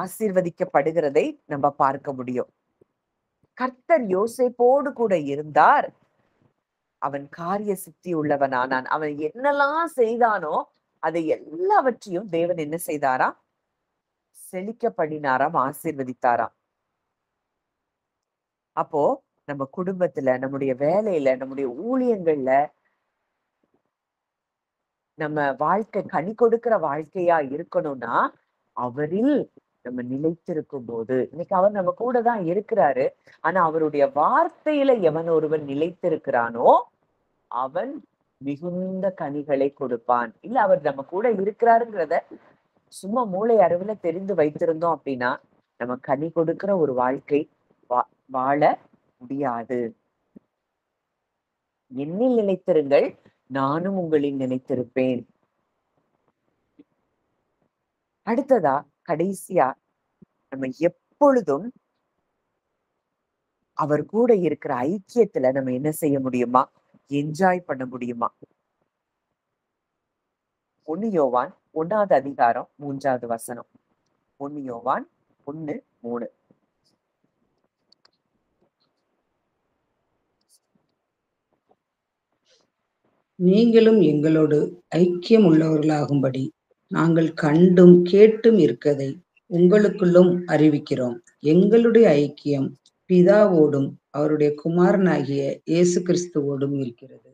ஆசீர்வதிக்கப்படுகிறதை நம்ம பார்க்க முடியும். கர்த்தர் யோசேப்போடு கூட இருந்தார். அவன் காரிய சித்தி உள்ளவனானான். அவன் என்னெல்லாம் செய்தானோ அதை எல்லாவற்றையும் தேவன் என்ன செய்தாராம்? செழிக்கப்படினாராம், ஆசீர்வதித்தாராம். அப்போ நம்ம குடும்பத்துல, நம்முடைய வேலையில, நம்முடைய ஊழியங்கள்ல நம்ம வாழ்க்கை கனி கொடுக்கிற வாழ்க்கையா இருக்கணும்னா அவரில் நம்ம நிலைத்திருக்கும் போது, இன்னைக்கு அவர் நம்ம கூட தான் இருக்கிறாரு. ஆனா அவருடைய வார்த்தையில எவன் ஒருவன் நிலைத்திருக்கிறானோ அவன் மிகுந்த கனிகளை கொடுப்பான். இல்ல அவர் நம்ம கூட இருக்கிறாருங்கிறத சும்மா மூளை அறிவுல தெரிந்து வைத்திருந்தோம் அப்படின்னா நம்ம கனி கொடுக்கிற ஒரு வாழ்க்கை வாழ முடியாது. என்னில் நிலைத்திருங்கள், நானும் உங்களில் நிலைத்திருப்பேன். அடுத்ததா கடைசியா நம்ம எப்பொழுதும் அவர் கூட இருக்கிற ஐக்கியத்துல நம்ம என்ன செய்ய முடியுமா? என்ஜாய் பண்ண முடியுமா? 1 யோவான் 1வது அதிகாரம் 3வது வசனம். 1 யோவான் 1:3. நீங்களும் எங்களோடு ஐக்கியம் உள்ளவர்களாகும்படி நாங்கள் கண்டும் கேட்டும் இருக்கதை உங்களுக்குள்ளும் அறிவிக்கிறோம். எங்களுடைய ஐக்கியம் பிதாவோடும் அவருடைய குமாரனாகிய இயேசு கிறிஸ்துவோடும் இருக்கிறது.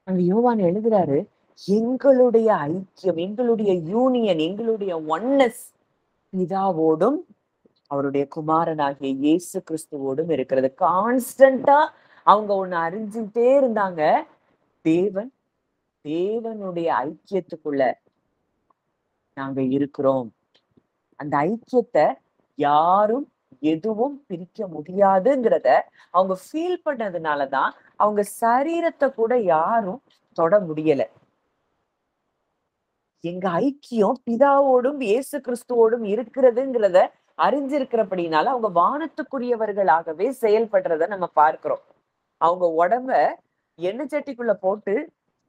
அங்க யோவான் எழுதுறாரு, எங்களுடைய ஐக்கியம், எங்களுடைய யூனியன், எங்களுடைய ஒன்னஸ் பிதாவோடும் அவருடைய குமாரனாகிய இயேசு கிறிஸ்துவோடும் இருக்கிறது. கான்ஸ்டன்டா அவங்க ஒண்ணு அறிஞ்சுட்டே இருந்தாங்க. தேவனுடைய ஐக்கியத்துக்குள்ள நாங்க இருக்கிறோம். அந்த ஐக்கியத்தை யாரும் எதுவும் பிரிக்க முடியாதுங்கிறத அவங்க ஃபீல் பண்ணதுனாலதான் அவங்க சரீரத்தை கூட யாரும் தொட முடியல. எங்க ஐக்கியம் பிதாவோடும் இயேசு கிறிஸ்துவோடும் இருக்கிறதுங்கிறத அறிஞ்சிருக்கிறபடினால அவங்க வானத்துக்குரியவர்களாகவே செயல்படுறத நம்ம பார்க்கிறோம். அவங்க உடம்ப எண்ணெய் சட்டிக்குள்ள போட்டு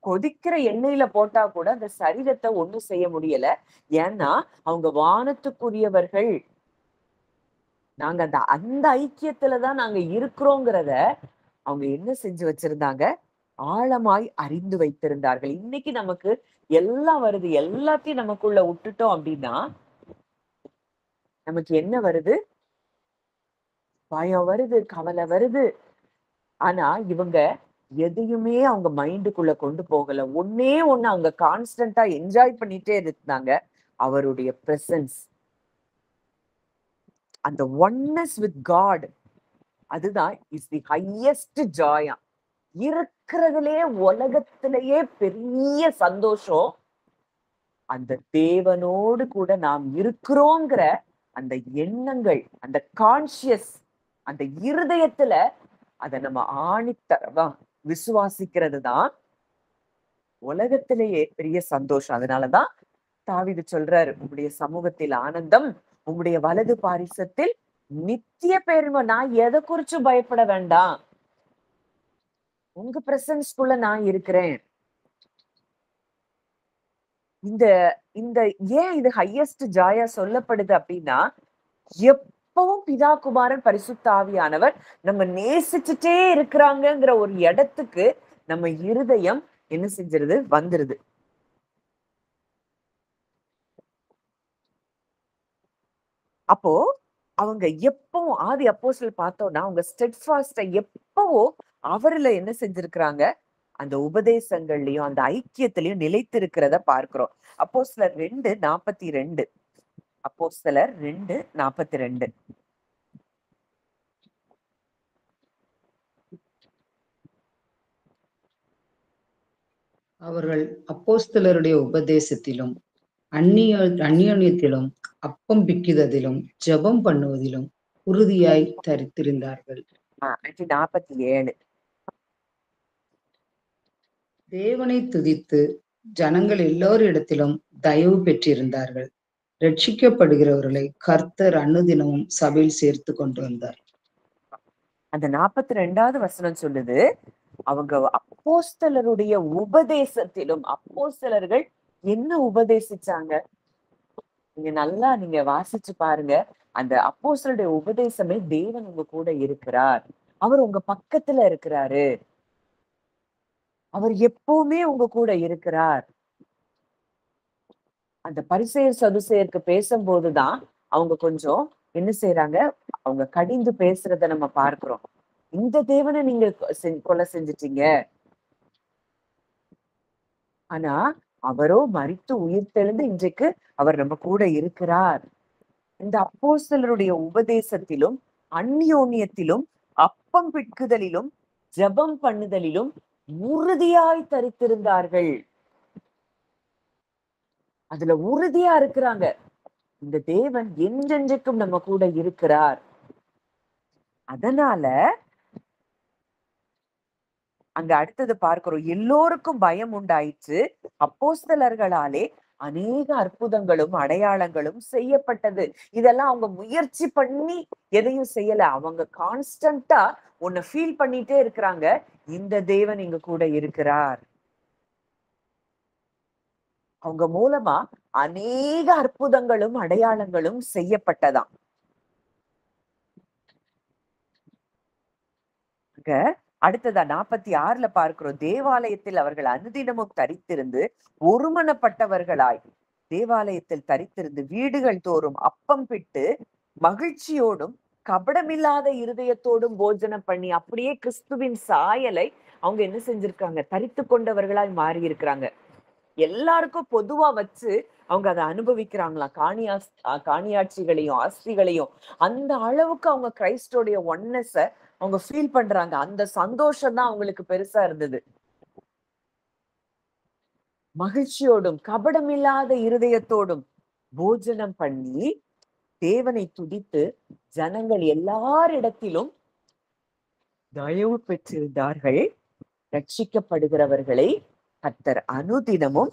கொதிக்கிற எண்ணெயில போட்டா கூட அந்த சரீரத்தை ஒண்ணும் செய்ய முடியல. ஏன்னா அவங்க வானத்துக்குரியவர்கள். நாங்க அந்த ஐக்கியத்துலதான் நாங்க இருக்கிறோங்கிறத அவங்க என்ன செஞ்சு வச்சிருந்தாங்க? ஆழமாய் அறிந்து வைத்திருந்தார்கள். இன்னைக்கு நமக்கு எல்லாம் வருது, எல்லாத்தையும் நமக்குள்ள விட்டுட்டோம் அப்படின்னா நமக்கு என்ன வருது? பயம் வருது, கவலை வருது. ஆனா இவங்க எதையுமே அவங்க மைண்டுக்குள்ள கொண்டு போகல. ஒண்ணு அவங்க கான்ஸ்டன்டா என்ஜாய் பண்ணிட்டே இருந்தாங்க, அவருடைய பிரசன்ஸ். அந்த ஒன்னஸ் வித் காட், அதுதான் இஸ் தி ஹையஸ்ட் ஜாயா. இருக்கிறதுலே உலகத்திலேயே பெரிய சந்தோஷம் அந்த தேவனோடு கூட நாம் இருக்கிறோங்கிற அந்த எண்ணங்கள், அந்த கான்சியஸ், அந்த இருதயத்துல அதை நம்ம ஆணித்தரவா விசுவாசிக்கிறது தான் உலகத்திலேயே பெரிய சந்தோஷம். அதனாலதான் தாவீது சொல்றாரு, உம்முடைய சமூகத்தில் ஆனந்தம், உம்முடைய வலது பாரிசத்தில் நித்திய பெருமை. நான் எதை குறிச்சும் பயப்பட வேண்டாம். உங்க பிரசன்ஸ்குள்ள நான் இருக்கிறேன். இந்த இந்த ஏன் இது ஹையஸ்ட் ஜாயா சொல்லப்படுது அப்படின்னா, எப்பவும் பிதா குமாரன் பரிசுத்த ஆவியானவர் நம்ம நேசிச்சுட்டே இருக்கிறாங்கங்கிற ஒரு இடத்துக்கு நம்ம இருதயம் என்ன செஞ்சிருது, வந்துருது. அப்போ அவங்க எப்பவும் ஆதி அப்போஸ்தலர் பார்த்தோம்னா அவங்க ஸ்டெட்ஃபாஸ்டா எப்பவும் அவர்ல என்ன செஞ்சிருக்கிறாங்க, அந்த உபதேசங்கள்லயும் அந்த ஐக்கியத்திலயும் நிலைத்திருக்கிறத பார்க்கிறோம். அப்போஸ்தலர் 2:42. அப்போஸ்தலர் 2:42. அவர்கள் அப்போஸ்தலருடைய உபதேசத்திலும் அந்நியோன்யத்திலும் அப்பம் பிக்குததிலும் ஜெபம் பண்ணுவதிலும் உறுதியாய் தரித்திருந்தார்கள். 47. தேவனை துதித்து ஜனங்கள் எல்லோரிடத்திலும் தயவு பெற்றிருந்தார்கள். ரட்சிக்கப்படுகிறவர்களை கர்த்தர் அனுதினமும் சபையில் சேர்த்து கொண்டு வந்தார். அந்த 42வது வசனம் சொல்லுது, அவங்க அப்போஸ்தலருடைய உபதேசத்திலும். அப்போஸ்தலர்கள் என்ன உபதேசிச்சாங்க? நீங்க வாசிச்சு பாருங்க. அந்த அப்போஸ்தலருடைய உபதேசமே தேவன் உங்க கூட இருக்கிறார், அவர் உங்க பக்கத்துல இருக்கிறாரு, அவர் எப்பவுமே உங்க கூட இருக்கிறார். அந்த பரிசேயர் சதுசேயருக்கு பேசும்போதுதான் அவங்க கொஞ்சம் என்ன செய்யறாங்க, அவங்க கடிந்து பேசுறத நம்ம பார்க்கிறோம். இந்த தேவனை நீங்க கொலை செஞ்சிட்டீங்க, ஆனா அவரோ மரித்து உயிர் தெழுந்து இன்றைக்கு அவர் நம்ம கூட இருக்கிறார். இந்த அப்போஸ்தலருடைய உபதேசத்திலும் அந்நியோன்யத்திலும் அப்பம் பிட்குதலிலும் ஜெபம் பண்ணுதலிலும் உறுதியாய் தரித்திருந்தார்கள். அதுல உறுதியா இருக்கிறாங்க. இந்த தேவன் என்றென்றைக்கும் நம்ம கூட இருக்கிறார். அதனால அங்க அடுத்தது பார்க்கிறோம், எல்லோருக்கும் பயம் உண்டாயிற்று, அப்போஸ்தலர்களாலே அநேக அற்புதங்களும் அடையாளங்களும் செய்யப்பட்டது. இதெல்லாம் அவங்க முயற்சி பண்ணி எதையும் செய்யல. அவங்க கான்ஸ்டன்டா உன்னை ஃபீல் பண்ணிட்டே இருக்கிறாங்க, இந்த தேவன் இங்க கூட இருக்கிறார். அவங்க மூலமா அநேக அற்புதங்களும் அடையாளங்களும் செய்யப்பட்டதாம். அடுத்ததா 46ல பார்க்கிறோம், தேவாலயத்தில் அவர்கள் அனுதினமும் தரித்திருந்து ஒருமனப்பட்டவர்களாய் தேவாலயத்தில் தரித்திருந்து வீடுகள் தோறும் அப்பம் பிட்டு மகிழ்ச்சியோடும் கபடமில்லாத இருதயத்தோடும் போஜனம் பண்ணி, அப்படியே கிறிஸ்துவின் சாயலை அவங்க என்ன செஞ்சிருக்காங்க, தரித்து கொண்டவர்களாய் மாறி இருக்கிறாங்க. எல்லாருக்கும் பொதுவா வச்சு அவங்க அதை அனுபவிக்கிறாங்களாம். காணியாட்சிகளையும் ஆஸ்திகளையும் அந்த அளவுக்கு அவங்க கிரைஸ்டோடைய ஒன்னஸ அவங்க ஃபீல் பண்றாங்க. அந்த சந்தோஷம் தான் அவங்களுக்கு பெருசா இருந்தது. மகிழ்ச்சியோடும் கபடமில்லாத இருதயத்தோடும் போஜனம் பண்ணி தேவனை துதித்து ஜனங்கள் எல்லாரிடத்திலும் தயவு பெற்றிருந்தார்கள். ரட்சிக்கப்படுகிறவர்களை கர்த்தர் அனுதினமும்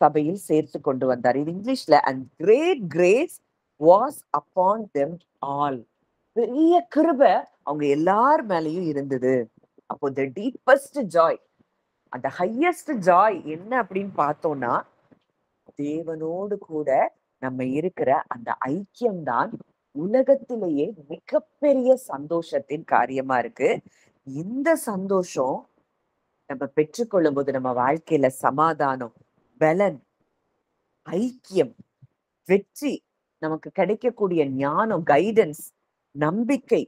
சபையில் சேர்த்து கொண்டு வந்தார். இது இங்கிலீஷ்ல, and great grace was upon them all. பெரிய கிருபை அவங்க எல்லார் மேலயும் இருந்தது. அப்போ the deepest joy, அந்த ஹையஸ்ட் ஜாய் என்ன அப்படின்னு பார்த்தோம்னா, தேவனோடு கூட நம்ம இருக்கிற அந்த ஐக்கியம்தான் உலகத்திலேயே மிகப்பெரிய சந்தோஷத்தின் காரியமா இருக்கு. இந்த சந்தோஷம் நம்ம பெற்றுக்கொள்ளும் போது நம்ம வாழ்க்கையில சமாதானம், பலன், ஐக்கியம், வெற்றி, நமக்கு கிடைக்கக்கூடிய ஞானம், கைடன்ஸ், நம்பிக்கை,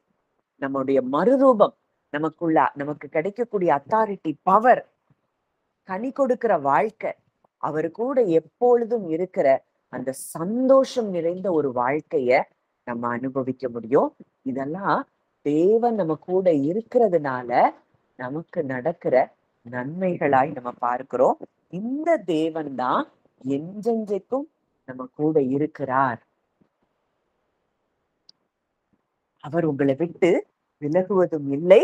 நம்முடைய மறுரூபம், நமக்கு கிடைக்கக்கூடிய அத்தாரிட்டி, பவர், கனி கொடுக்கிற வாழ்க்கை, அவரு கூட எப்பொழுதும் இருக்கிற அந்த சந்தோஷம் நிறைந்த ஒரு வாழ்க்கைய நம்ம அனுபவிக்க முடியும். இதெல்லாம் தேவன் நம்ம கூட இருக்கிறதுனால நமக்கு நடக்கிற நன்மைகளாய் நம்ம பார்க்கிறோம். இந்த தேவன் தான் என்றென்றைக்கும் நம்ம கூட இருக்கிறார். அவர் உங்களை விட்டு விலகுவதும் இல்லை,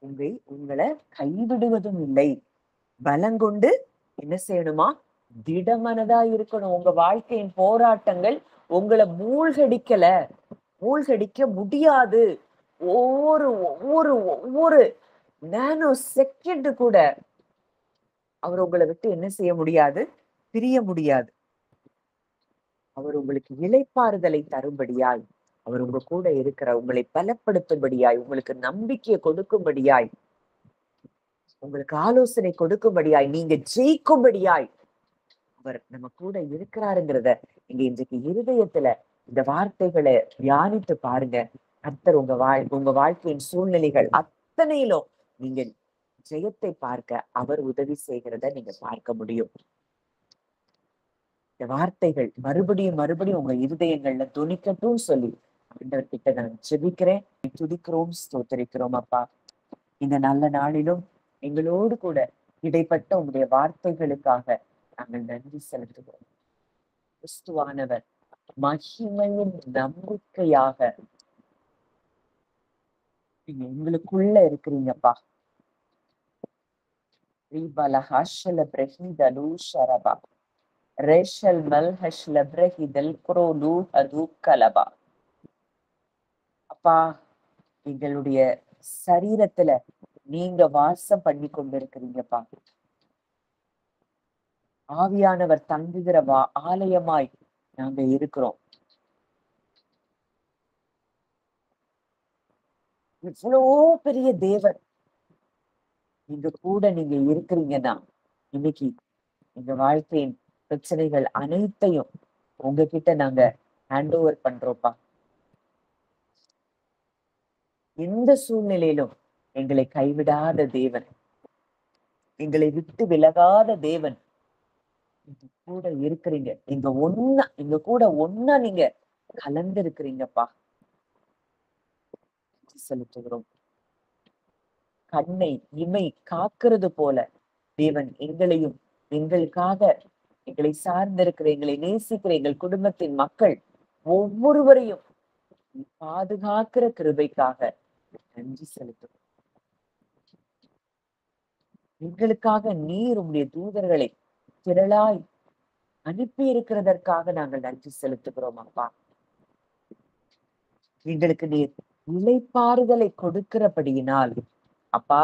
உங்களை கைவிடுவதும் இல்லை. பலங்கொண்டு என்ன செய்யணுமா? திடமனதா இருக்கணும். உங்க வாழ்க்கையின் போராட்டங்கள் உங்களை மூழ்கடிக்க முடியாது. ஒவ்வொரு ஒவ்வொரு ஒவ்வொரு நானோ செகண்ட் கூட அவர் உங்களை விட்டு என்ன செய்ய முடியாது? பிரிய முடியாது. அவர் உங்களுக்கு இளைப்பாறுதலை தரும்படியாய், அவர் உங்க கூட இருக்கிற உங்களை பலப்படுத்தும்படியாய், உங்களுக்கு நம்பிக்கையை கொடுக்கும்படியாய், உங்களுக்கு ஆலோசனை கொடுக்கும்படியாய், நீங்க ஜெயிக்கும்படியாய் அவர் நம்ம கூட இருக்கிறாருங்கிறத நீங்க இன்றைக்கு இருதயத்துல இந்த வார்த்தைகளை தியானித்து பாருங்க. கர்த்தர் உங்க வாழ்க்கையின் சூழ்நிலைகள் அத்தனையிலும் நீங்க ஜெயத்தை பார்க்க அவர் உதவி செய்கிறத நீங்க பார்க்க முடியும். இந்த வார்த்தைகள் மறுபடியும் மறுபடியும் உங்க இருதயங்கள்ல துணிக்கட்டும் சொல்லி ஆண்டவர்கிட்ட நான் ஜெபிக்கிறேன். துதிக்கிறோம், ஸ்தோத்தரிக்கிறோம் அப்பா. இந்த நல்ல நாளிலும் எங்களோடு கூட இடைப்பட்ட உங்களுடைய வார்த்தைகளுக்காக நாங்கள் நன்றி செலுத்துகிறோம். கிறிஸ்துவானவர் மகிமையின் நம்பிக்கையாக நீங்க எங்களுக்குள்ள இருக்கிறீங்கப்பா. அப்பா, எங்களுடைய சரீரத்துல நீங்க வாசம் பண்ணி கொண்டிருக்கிறீங்கப்பா. ஆவியானவர் தங்குகிற ஆலயமாய் நாங்க இருக்கிறோம். இவ்வளோ பெரிய தேவன் நீங்க கூட நீங்க இருக்கிறீங்கன்னா, இன்னைக்கு எங்க வாழ்க்கையின் பிரச்சனைகள் அனைத்தையும் உங்ககிட்ட நாங்க ஹேண்ட் ஓவர் பண்றோம்ப்பா. எந்த சூழ்நிலையிலும் எங்களை கைவிடாத தேவன், எங்களை விட்டு விலகாத தேவன் எங்க கூட இருக்கிறீங்க. எங்க கூட ஒன்னா நீங்க கலந்து இருக்கிறீங்கப்பா. செலுத்துகிறோம். கண்ணை இமை காக்கிறது போல தேவன் எங்களையும், எங்களுக்காக எங்களை சார்ந்திருக்கிற, எங்களை நேசிக்கிற எங்கள் குடும்பத்தின் மக்கள் ஒவ்வொருவரையும் பாதுகாக்கிற கிருபைக்காக நன்றி செலுத்துகிறோம். எங்களுக்காக நீர் உங்களுடைய தூதர்களை திரளாய் அனுப்பி இருக்கிறதற்காக நாங்கள் நன்றி செலுத்துகிறோம் அப்பா. எங்களுக்கு நீர் இளைப்பாறுதலை கொடுக்கிறபடியினால் அப்பா,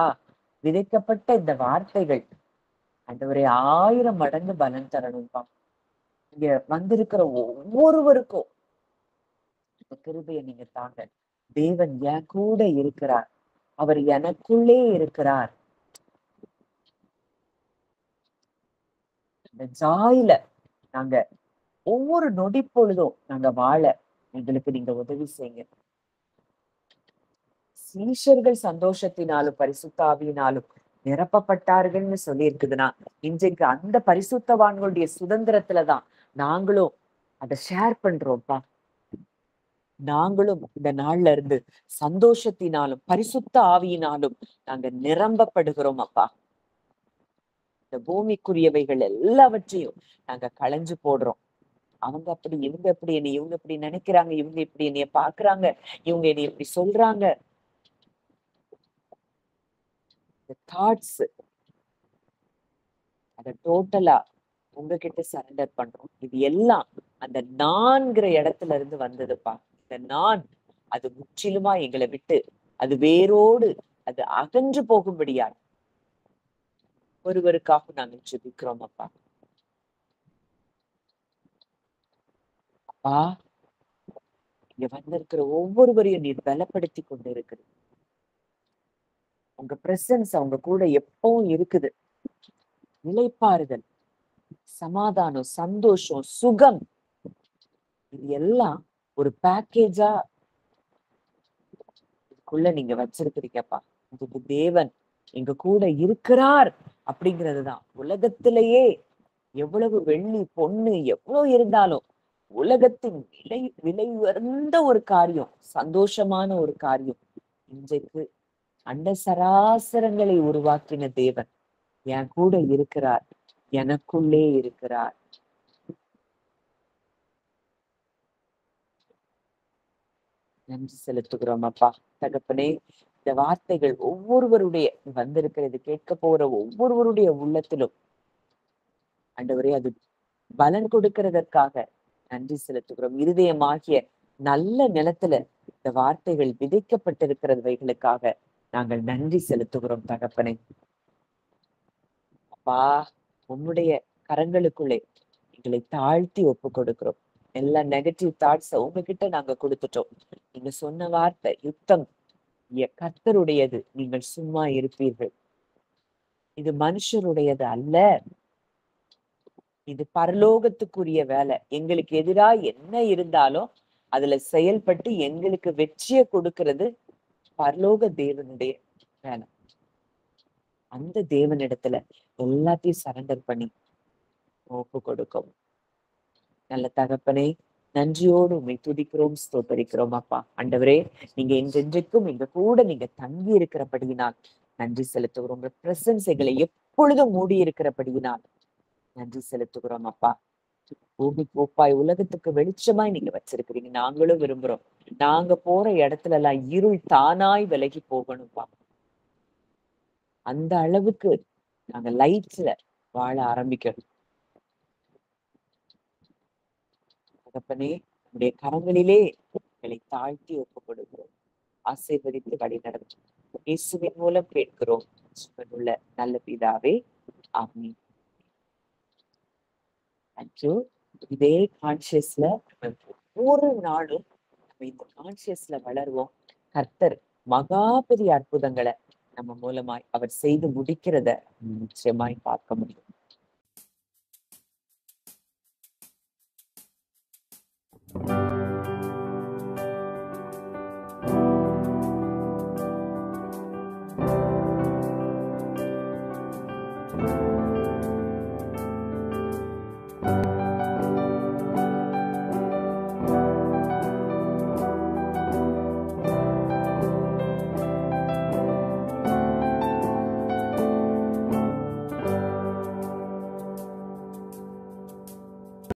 விதைக்கப்பட்ட இந்த வார்த்தைகள் ஆண்டவரே 1000 மடங்கு பலன் தரணும்பா. இங்க வந்திருக்கிற ஒவ்வொருவருக்கும் இந்த கிருபையை நீங்க தாங்க. தேவன் என் கூட இருக்கிறார், அவர் எனக்குள்ளே இருக்கிறார். இந்த ஜாயில நாங்க ஒவ்வொரு நொடி பொழுதும் நாங்க வாழ எங்களுக்கு நீங்க உதவி செய்யுங்க. சீஷர்கள் சந்தோஷத்தினாலும் பரிசுத்தாவியினாலும் நிரப்பப்பட்டார்கள்னு சொல்லி இருக்குதுன்னா, இன்றைக்கு அந்த பரிசுத்தவான்களுடைய சுதந்திரத்துலதான் நாங்களும் அதை ஷேர் பண்றோம்ப்பா. நாங்களும் இந்த நாள்ல இருந்து சந்தோஷத்தினாலும் பரிசுத்த ஆவியினாலும் நாங்க நிரம்பப்படுகிறோம் அப்பா. இந்த பூமிக்குரியவைகள் எல்லாவற்றையும் நாங்க களைஞ்சு போடுறோம். அவங்க அப்படி, இவங்க அப்படி, இவங்க இப்படி நினைக்கிறாங்க, இவங்க இப்படி என்னைய பாக்குறாங்க, இவங்க என்னை இப்படி சொல்றாங்க. தாட்ஸ் அத டோட்டலா உங்ககிட்ட சரண்டர் பண்றோம். இது எல்லாம் அந்த நான்கிற இடத்துல இருந்து வந்ததுப்பா. இந்த நான் அது முற்றிலுமா எங்களை விட்டு அது வேரோடு அது அகன்று போகும்படியா ஒருவருக்காக நாங்கள் ஜெபிக்கிறோம் அப்பா. அப்பா, இங்க வந்திருக்கிற ஒவ்வொருவரையும் நீர் பலப்படுத்தி கொண்டு இருக்கிறது. உங்க பிரசன்ஸ் அவங்க கூட எப்பவும் இருக்குது. நிலைப்பாறுதல், சமாதானம், சந்தோஷம், சுகம், இது எல்லாம் ஒரு பேக்கேஜா இதுக்குள்ள நீங்க வச்சிருக்கிறீங்கப்பா. இதுக்கு தேவன் எங்க கூட இருக்கிறார் அப்படிங்கிறதுதான். உலகத்திலேயே எவ்வளவு வெள்ளி பொண்ணு எவ்வளவு இருந்தாலும் உலகத்தின் விலை உயர்ந்த ஒரு காரியம், சந்தோஷமான ஒரு காரியம், இன்றைக்கு அண்ட சராசரங்களை உருவாக்கின தேவன் என் கூட இருக்கிறார், எனக்குள்ளே இருக்கிறார். நன்றி செலுத்துகிறோம் அப்பா. தகப்பனே, இந்த வார்த்தைகள் ஒவ்வொருவருடைய வந்திருக்கிறது கேட்க போற ஒவ்வொருவருடைய உள்ளத்திலும் ஆண்டவரே, அது பலன் கொடுக்கிறதற்காக நன்றி செலுத்துகிறோம். இருதயமாகிய நல்ல நிலத்துல இந்த வார்த்தைகள் விதைக்கப்பட்டிருக்கிறவைகளுக்காக நாங்கள் நன்றி செலுத்துகிறோம் தகப்பனே. அப்பா, உம்முடைய கரங்களுக்குள்ளே எங்களை தாழ்த்தி ஒப்பு கொடுக்கிறோம். எல்லா நெகட்டிவ் தாட்ஸ உங்ககிட்ட நாங்க கொடுத்துட்டோம். நீங்க சொன்ன வார்த்தை, யுத்தம் கர்த்தருடையது, நீங்கள் சும்மா இருப்பீர்கள். இது மனுஷருடையது அல்ல, இது பரலோகத்துக்குரிய வேலை. எங்களுக்கு எதிரா என்ன இருந்தாலும் அதுல செயல்பட்டு எங்களுக்கு வெற்றியை கொடுக்கிறது பரலோக தேவனுடைய வேலை. அந்த தேவனிடத்துல எல்லாத்தையும் சரண்டர் பண்ணி ஒப்பு கொடுக்கும். நல்ல தகப்பனே, நன்றியோடு உண்மை துதிக்கிறோம், ஸ்தோத்தரிக்கிறோம். அப்பா ஆண்டவரே, நீங்க என்றென்றைக்கும் எங்க கூட நீங்க தங்கி இருக்கிறபடியினால் நன்றி செலுத்துகிறோம். உங்க பிரசன்ஸ் எங்களை எப்பொழுதும் மூடி இருக்கிறபடியினால் நன்றி செலுத்துகிறோம். அப்பா, பூமி கோப்பாய் உலகத்துக்கு வெளிச்சமாய் நீங்க வச்சிருக்கிறீங்க. நாங்களும் விரும்புறோம், நாங்க போற இடத்துல எல்லாம் இருள் தானாய் விலகி போகணும்ப்பா. அந்த அளவுக்கு நாங்க லைட்ஸ்ல வாழ ஆரம்பிக்கணும். தகப்பனே, உடைய கரங்களிலே எங்களை தாழ்த்தி ஒப்பு கொடுக்கிறோம். ஆசீர்வதித்து வழி நடத்தும் இயேசுவின் மூலம் கேட்கிறோம் உள்ள நல்ல பிதாவே, ஆமென். தேங்க்யூ. இதே கான்சியஸ்ல ஒவ்வொரு நாளும் நம்ம இந்த கான்சியஸ்ல வளருவோம். கர்த்தர் மகா பெரிய அற்புதங்களை நம்ம மூலமாய் அவர் செய்து முடிக்கிறத நிச்சயமாய் பார்க்க முடியும்.